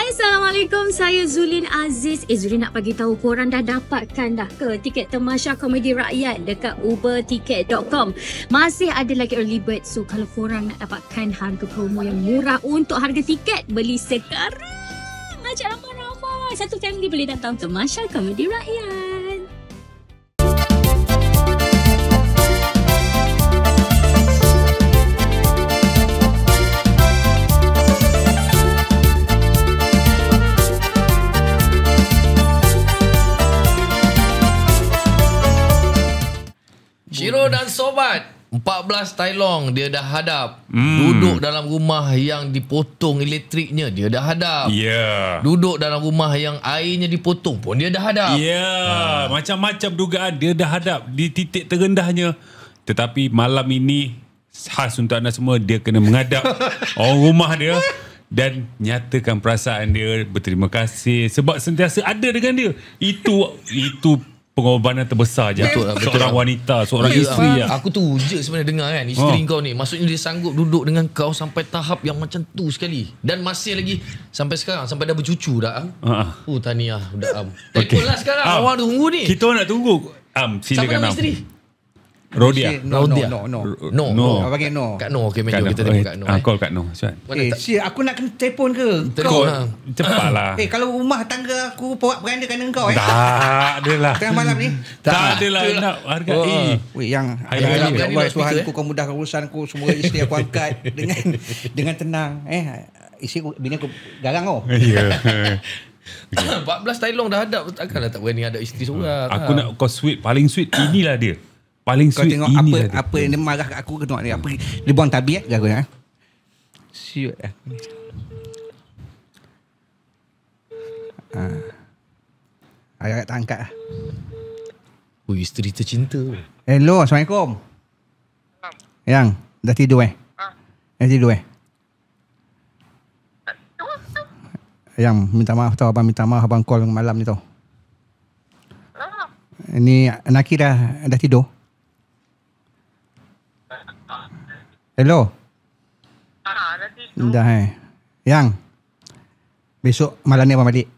Assalamualaikum, saya Zulin Aziz. Zulin nak bagi tahu korang dah dapatkan dah ke tiket Tamasya Komedi Rakyat dekat uberticket.com. Masih ada lagi early bird. So kalau korang nak dapatkan harga promo yang murah untuk harga tiket, beli sekarang. Ajak ramai-ramai. Satu family boleh datang Tamasya Komedi Rakyat. Syiro dan Sobat, 14 Tailong dia dah hadap. Duduk dalam rumah yang dipotong elektriknya, dia dah hadap. Duduk dalam rumah yang airnya dipotong pun dia dah hadap. Macam-macam dugaan dia dah hadap di titik terendahnya. Tetapi malam ini khas untuk anda semua, dia kena menghadap orang rumah dia dan nyatakan perasaan dia, berterima kasih sebab sentiasa ada dengan dia. Itu pengorbanan terbesar je. Seorang wanita, seorang isteri. Aku tu je sebenarnya dengar kan, isteri kau ni, maksudnya dia sanggup duduk dengan kau sampai tahap yang macam tu sekali. Dan masih lagi sampai sekarang, sampai dah bercucu dah. Tahniah budak Am. Telefon lah sekarang, awak tunggu ni. Kita nak tunggu. Silakan. Siapa nama isteri? Rodia. No. Bagi No. Kak No, okey, meja kita tengok Kak No. Call Kak No. Aku nak kena telefon ke? Telefon lah. Cepatlah. Kalau rumah tangga aku porak beranda kerana kau Tak adalah. Tengah malam ni. Tak adalah nak hargai. Yang Allah Tuhanku, kau mudahkan urusanku, semua isteri aku angkat dengan tenang. Isteri aku, bini aku garang kau. 14 Tailong dah hadap, takkanlah tak berani hadap isteri seorang. Aku nak kau sweet, paling sweet inilah dia. Paling kau sweet tengok inilah apa yang dia marah kat aku, kau tengok ni apa dia buang tabiat ke aku ya. Siut lah. Agak tak angkat lah. Isteri tercinta. Hello, Assalamualaikum. Yang dah tidur Dah tidur Yang minta maaf tau, abang minta maaf abang call malam ni tau. Ni Naki dah tidur. Hello. Dah tidur. Dah Yang besok malam ni abang balik.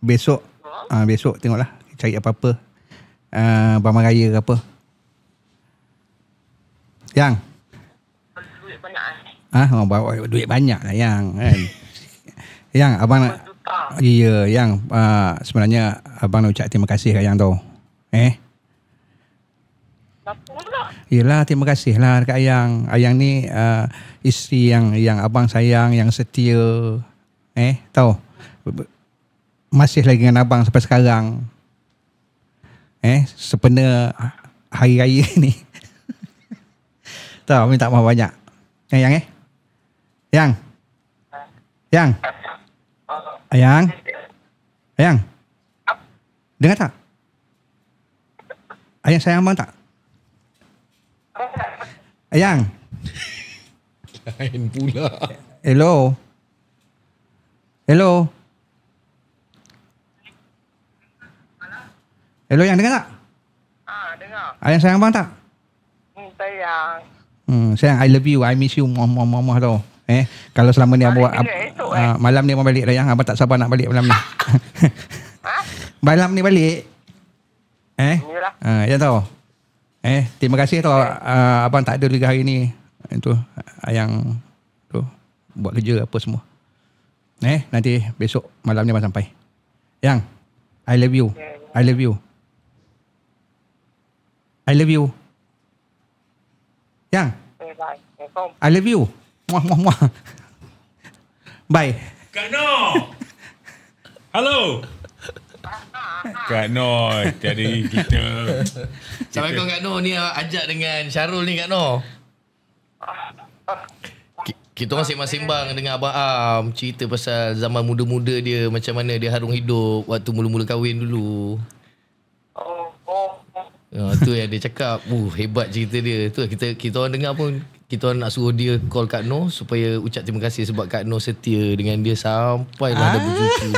Besok besok tengoklah cari apa-apa. Barang raya ke apa. Yang Duit banyak bawa duit banyak lah Yang kan. Yang abang nak Yang sebenarnya abang nak ucap terima kasih kat Yang tau. Kenapa pula? Yelah, terima kasih lah dekat Ayang. Ayang ni isteri yang abang sayang, yang setia. Tahu? Masih lagi dengan abang sampai sekarang. Sepena hari raya ni. Tahu, minta maaf banyak. Yang Yang Ayang dengar tak? Ayang sayang abang tak? Ayang. Lain pula. Hello. Hello, Yang dengar tak? Dengar. Ayang sayang abang tak? Sayang. Sayang, I love you, I miss you, mama tau. Kalau selama ni abang malam ni abang balik dah Yang. Abang tak sabar nak balik malam ni. Malam ni balik. Yang tahu. Terima kasih tau, abang tak ada lagi hari ni. Itu Ayang tu buat kerja apa semua. Nanti besok malam ni abang sampai. Yang, I love you. I love you. I love you. Yang, Bye. I love you. Muah. Bye. Kak No. Halo. Kak No, jadi kita. Assalamualaikum Kak No, ni ajak dengan Syarul ni Kak No. Kita orang sembang-sembang dengan Abang Am, cerita pasal zaman muda-muda dia, macam mana dia harung hidup waktu mula-mula kahwin dulu. Tu yang dia cakap, hebat cerita dia. Tu kita orang dengar pun, kita orang nak suruh dia call Kak No supaya ucap terima kasih sebab Kak No setia dengan dia sampailah ada bercucu.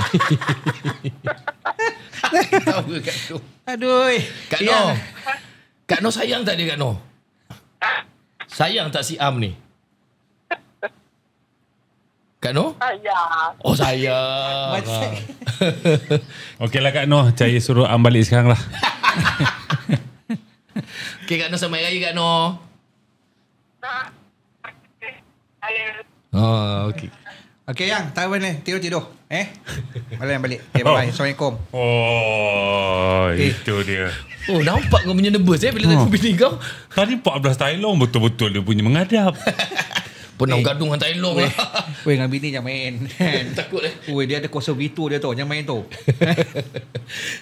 Tahu ke Kak No? Aduh. Kak No. Kak No sayang tak dia Kak No? Sayang tak si Am ni? Kak No? Sayang. Oh sayang. Okeylah Kak No, saya suruh Am balik sekarang lah. Okey Kak No, selamat raya Kak No. Okey. Okey Yang, tak apa ni, tidur. Malam balik. Bye. Assalamualaikum. Itu dia. Nampak kau punya nervous bila tengok bini kau. Tadi 14 Tailong betul-betul dia punya menghadap. Pernah gaduh dengan Tailong lah. Dengan bini jangan main. Takut dia ada kuasa veto dia tu, jangan main tu.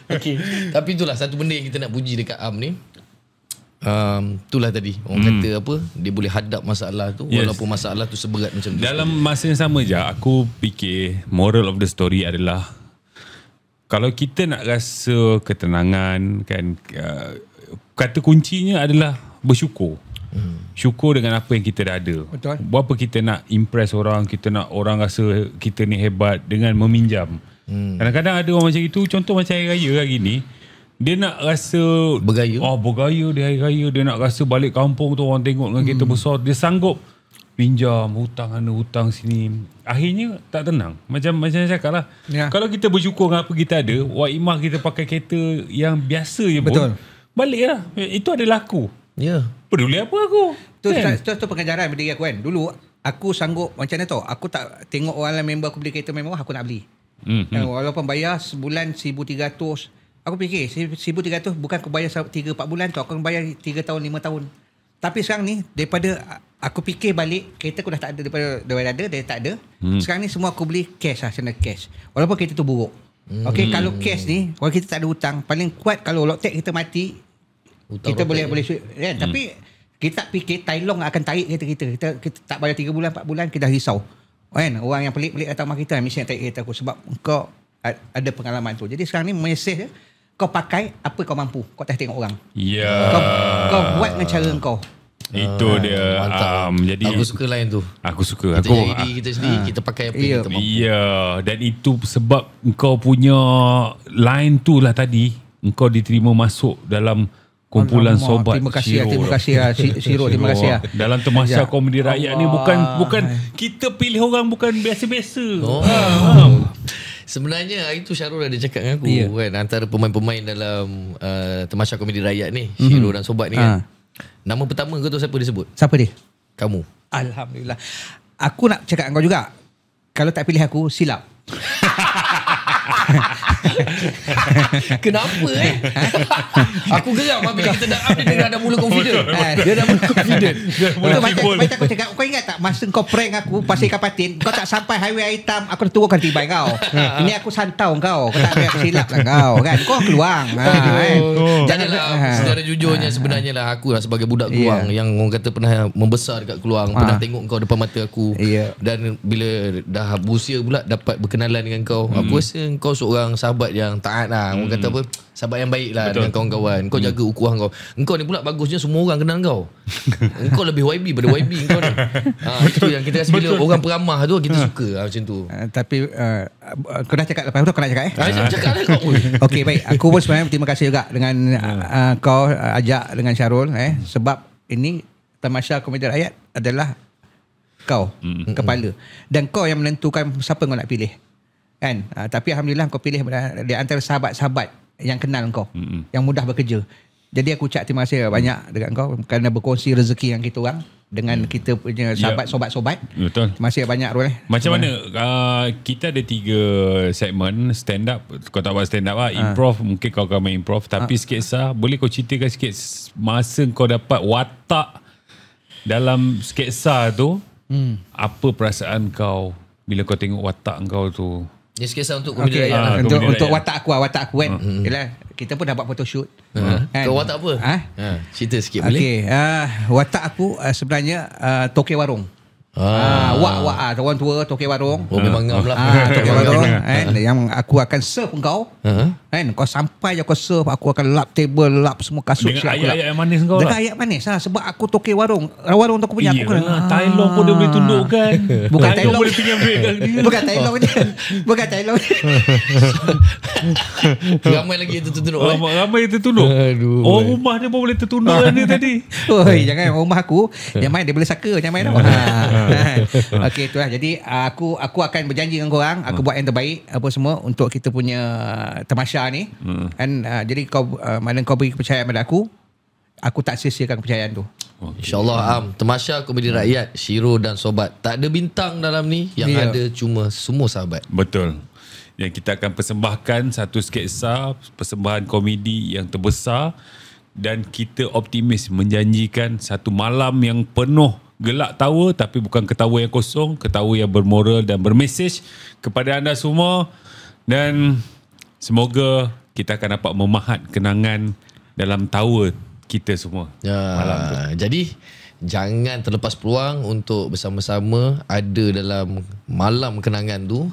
Okey. Tapi itulah satu benda yang kita nak puji dekat Am ni. itulah tadi orang kata apa, dia boleh hadap masalah tu walaupun masalah tu seberat macam tu. Dalam masa yang sama je aku fikir moral of the story adalah kalau kita nak rasa ketenangan kan, kata kuncinya adalah bersyukur. Syukur dengan apa yang kita dah ada. Betul. Berapa kita nak impress orang, kita nak orang rasa kita ni hebat dengan meminjam. Kadang-kadang ada orang macam itu. Contoh macam hari raya hari ni, dia nak rasa bergaya. Bergaya dia hari raya. Dia nak rasa balik kampung tu orang tengok dengan kereta besar. Dia sanggup pinjam, hutang sana, hutang sini. Akhirnya tak tenang. Macam saya cakap lah. Kalau kita bersyukur dengan apa kita ada, Waimah kita pakai kereta yang biasa je pun, balik lah. Itu adalah aku. Peduli apa aku. Tu pengajaran berdiri aku kan. Dulu aku sanggup macam mana tau, aku tak tengok orang lain member aku beli kereta mewah, aku nak beli. Walaupun bayar sebulan 1,300, aku fikir 1,300 bukan aku bayar 3-4 bulan tu, aku bayar 3 tahun 5 tahun. Tapi sekarang ni daripada aku fikir balik, kereta aku dah tak ada, daripada ada dia tak ada. Sekarang ni semua aku beli cash lah, sana cash. Walaupun kereta tu buruk. Okey, kalau cash ni, kalau kita tak ada hutang, paling kuat kalau lotek kita mati, hutang kita boleh kan? Tapi kita fikir Tai Long akan tarik kereta kita. Kita tak bayar 3 bulan 4 bulan kita dah risau. Kan? Orang yang pelik-pelik datang rumah kita mesti nak tarik kereta aku sebab kau ada pengalaman tu. Jadi sekarang ni mesej kau pakai apa kau mampu. Kau tak tengok orang. Kau buat dengan cara kau. Itu dia. Jadi aku suka lain tu. Aku suka. Kita jadi diri kita sendiri, kita pakai apa yang kita mampu. Dan itu sebab engkau punya line tu lah tadi, engkau diterima masuk dalam kumpulan sobat Shiro. Terima kasih Shiro. Terima kasih. Dalam Tamasya Komedi Rakyat ni bukan kita pilih orang, bukan biasa-biasa. Sebenarnya hari tu Syarul ada cakap dengan aku kan, antara pemain-pemain dalam Tamasya Komedi Rakyat ni, Shiro dan sobat ni kan. Nama pertama kau tahu siapa dia sebut? Siapa dia? Kamu. Alhamdulillah. Aku nak cakap dengan kau juga, kalau tak pilih aku silap. Kenapa Aku geram bila kita dah up, dia dah mula confident. Dia dah mula confident. Macam aku cakap, kau ingat tak masa kau prank aku pasal ikan patin, kau tak sampai highway hitam, aku dah turunkan tibai kau. Ini aku santau kau tak boleh aku silap lah kau kan. Kau keluang. Janganlah. Secara jujurnya sebenarnya lah, aku lah sebagai budak Keluang yang orang kata pernah membesar dekat Keluang, pernah tengok kau depan mata aku. Dan bila dah berusia pula dapat berkenalan dengan kau, aku rasa kau seorang sahabat yang taat lah. Orang kata apa, sahabat yang baik lah dengan kawan-kawan. Kau jaga ukuah kau. Engkau ni pula bagusnya semua orang kenal kau. Engkau lebih YB pada YB engkau ni. Itu yang kita rasa bila orang peramah tu kita suka macam tu. Tapi kau dah cakap lepas tu, kau nak cakap cakap lah kau. Okey, baik. Aku pun sebenarnya terima kasih juga dengan kau ajak dengan Syarul sebab ini Tamasya Komedi Rakyat adalah kau kepala, dan kau yang menentukan siapa kau nak pilih kan. Tapi Alhamdulillah kau pilih di antara sahabat-sahabat yang kenal kau, yang mudah bekerja. Jadi aku ucap terima kasih banyak dekat kau kerana berkongsi rezeki yang kita orang dengan kita punya sahabat sobat-sobat. Betul. Terima kasih banyak Rul. Macam mana kita ada 3 segmen stand up. Kau tak buat stand up lah, improv, mungkin kau akan main improv. Tapi sketsa, boleh kau ceritakan sikit masa kau dapat watak dalam sketsa tu, apa perasaan kau bila kau tengok watak kau tu? Ni sketsa untuk Komedi Rakyat. Untuk watak aku kan. Yalah, kita pun dah buat photoshoot. Kau watak apa? Cerita sikit boleh? Watak aku sebenarnya tokek warung. Wak orang tua tokek warung. Memang ngam lah. Tokek warung yang aku akan serve kau. Kan kau sampai je kau serve, aku akan lap table, lap semua kasut. Dengan ayat-ayat yang manis kau lah. Dengan ayat manis sebab aku tokek warung. Warung tu aku punya. Aku Tai Long pun dia boleh tundukkan. Bukan Tai Long boleh pinjam duit kat dia. Bukan Tai Long dia. Bukan Tai Long. Ramai lagi yang tertunduk. Ramai yang tertunduk. Orang rumah dia pun boleh tertunduk dia tadi. Oi, jangan rumah aku yang main dia boleh saka macam main tau. Okey, itulah. Jadi aku akan berjanji dengan korang, aku buat yang terbaik apa semua untuk kita punya Tamasya ni. Jadi kau mana kau beri kepercayaan pada aku tak sia-siakan kepercayaan tu. InsyaAllah Tamasya Komedi Rakyat, Shiro dan sobat. Tak ada bintang dalam ni, yang ada cuma semua sahabat. Betul. Yang kita akan persembahkan satu sketsa, persembahan komedi yang terbesar, dan kita optimis menjanjikan satu malam yang penuh gelak tawa, tapi bukan ketawa yang kosong, ketawa yang bermoral dan bermesej kepada anda semua. Dan semoga kita akan dapat memahat kenangan dalam tawa kita semua malam tu. Jadi jangan terlepas peluang untuk bersama-sama ada dalam malam kenangan tu.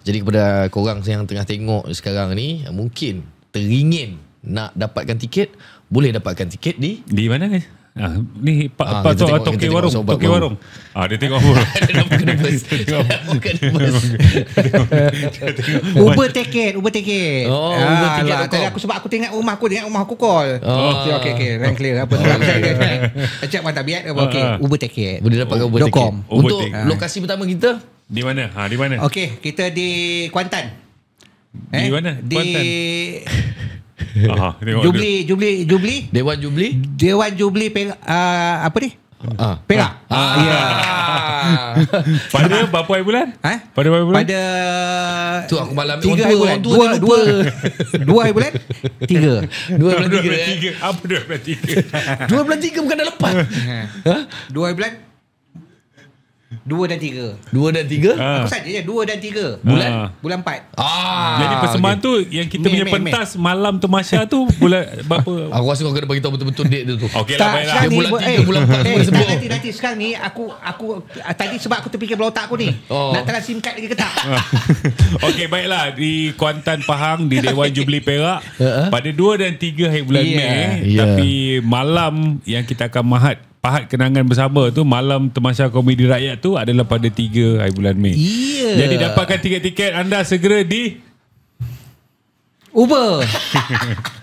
Jadi kepada korang yang tengah tengok sekarang ni, mungkin teringin nak dapatkan tiket, boleh dapatkan tiket di mana ni? Ni Pak Toki Warung. Toki Warung. Dia tengok apa? Uber tiket. Uber tiket. Tadi aku tengok rumah aku call. Okey. Rank clear. Apa tu? Cek mata biat. Okey, Uber tiket. Boleh dapatkan Uber tiket. Untuk lokasi pertama kita di mana? Di mana? Okey, kita di Kuantan. Di mana? Kuantan. Jubli Dewan Jubli Perak, apa ni? Perak. Ya. Pada berapa hari bulan? Pada berapa bulan? Pada tu aku malam 3 hari bulan. 2 hari bulan 3. 2 bulan 3. Apa 2 bulan 3? 2 bulan 3 bukan dah lepas. 2 hari bulan 2 dan 3. Aku saja je 2 dan 3. Bulan 4. Jadi persembahan tu yang kita punya pentas malam Tamasya tu bulan berapa? Aku rasa kau kena bagi tahu betul-betul date dia tu. Okeylah, baiklah. Bulan 3, bulan 4 semua sebut. Nanti sekarang ni aku tadi sebab aku terfikir belah otak aku ni. Nak try SIM card lagi ke tak? Okey, baiklah, di Kuantan Pahang di Dewan Jubli Perak pada 2 dan 3 hari bulan Mei. Tapi malam yang kita akan pahat kenangan bersama tu, malam Tamasya Komedi Rakyat tu adalah pada 3 hari bulan Mei. Jadi dapatkan tiket-tiket anda segera di Uber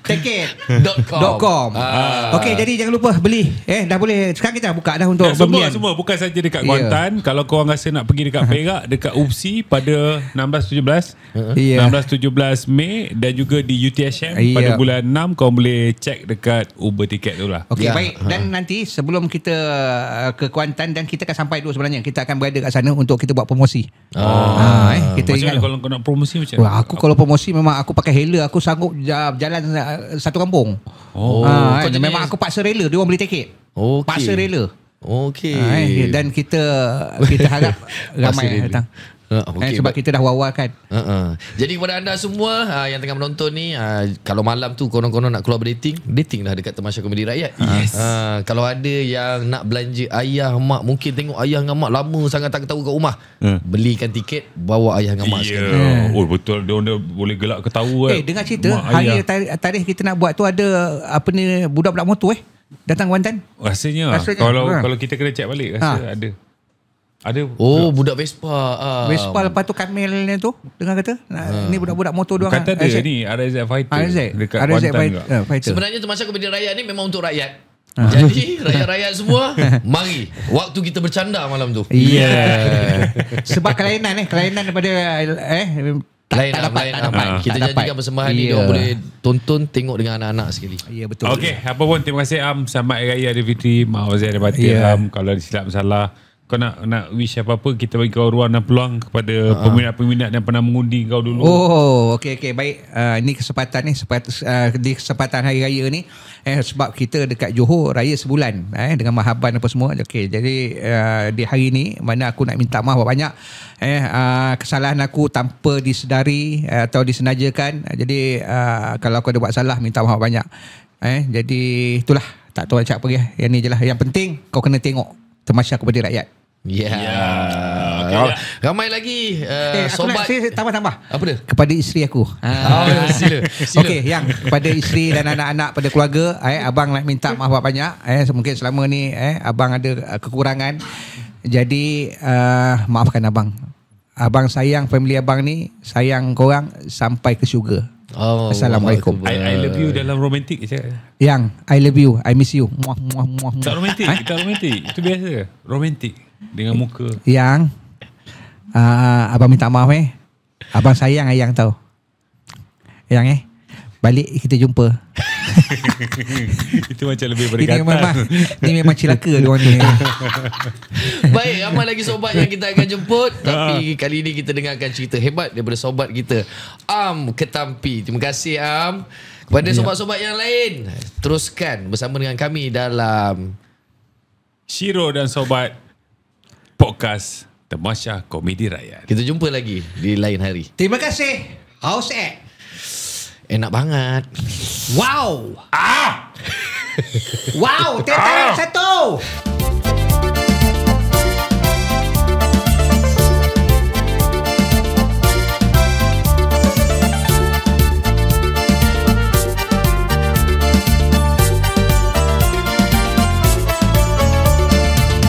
tiket.com. Okey, jadi jangan lupa beli. Dah boleh. Sekarang kita buka dah untuk pembelian. Semua bukan saja dekat Kuantan. Kalau korang rasa nak pergi dekat Perak, dekat UPSI pada 16-17 Mei dan juga di UTSM pada bulan 6, korang boleh check dekat Uber tiket tu lah. Okey, baik. Dan nanti sebelum kita ke Kuantan, dan kita akan sampai dulu sebenarnya, kita akan berada kat sana untuk kita buat promosi. Kita macam ingat kalau kau nak promosi macam mana? Aku kalau promosi memang aku pakai hela. Aku sanggup jalan satu kampung. Memang aku paksa rela dia orang beli tiket. Paksa rela. Okey. Dan kita harap ramai datang. Sebab kita dah wawal kan. Jadi kepada anda semua yang tengah menonton ni, kalau malam tu konon-konon nak keluar dating dah dekat Tamasya Komedi Rakyat. Kalau ada yang nak belanja ayah mak, mungkin tengok ayah dengan mak lama sangat tak tahu kat rumah, belikan tiket, bawa ayah dengan mak sekali. Betul, dia boleh gelak ketawa. Dengar cerita hari tarikh kita nak buat tu ada apa ni, budak-budak motor datang Kuantan. Rasanya kalau kita kena check balik rasa ada. Budak Vespa. Vespa, lepas tu Kamil ni tu dengar kata ni budak-budak motor dia orang. Kata ada ni RZ Fighter dekat Kuantan. Sebenarnya Tamasya Komedi Rakyat ni memang untuk rakyat. Jadi rakyat-rakyat semua, mari waktu kita bercanda malam tu. Sebab kelainan daripada lain. Kita janjikan persembahan ni dia boleh tonton, tengok dengan anak-anak sekali. Ya, betul. Okey, apa pun terima kasih Am. Selamat Hari Raya Aidilfitri. Maaf saya ada batin Am kalau silap salah. Kau nak wish apa-apa, kita bagi kau ruang dan peluang kepada peminat-peminat yang pernah mengundi kau dulu. Okey, baik. Ini kesempatan ni di kesempatan Hari Raya ni, sebab kita dekat Johor raya sebulan dengan mahaban apa semua. Okey, jadi di hari ni mana aku nak minta maaf banyak kesalahan aku tanpa disedari atau disengajakan. Jadi kalau aku ada buat salah, minta maaf banyak. Jadi itulah, tak tahu nak cakap apa. Yang ni je lah. Yang penting kau kena tengok Tamasya Komedi Rakyat. Ramai lagi sobat. Saya tambah. Apa dia? Kepada isteri aku. Sila. Okey, yang kepada isteri dan anak-anak, pada keluarga, abang nak minta maaf banyak. Mungkin selama ni abang ada kekurangan. Jadi maafkan abang. Abang sayang family abang ni, sayang korang sampai ke syurga. Assalamualaikum. I love you dalam romantik je. Yang I love you, I miss you. Tak romantik, kita romantik. Itu biasa. Romantik dengan muka. Yang abang minta maaf abang sayang ayang tau. Yang balik kita jumpa. Itu macam lebih berdekatan. Ini memang cilaka diorang ni. Baik, ramai lagi sobat yang kita akan jemput. Tapi kali ini kita dengarkan cerita hebat daripada sobat kita, Am Ketampi. Terima kasih Am. Kepada sobat-sobat yang lain, teruskan bersama dengan kami dalam Shiro dan Sobat Podcast Tamasya Komedi Rakyat. Kita jumpa lagi di lain hari. Terima kasih. House Act. Enak banget. Wow. Wow, teh tarik satu.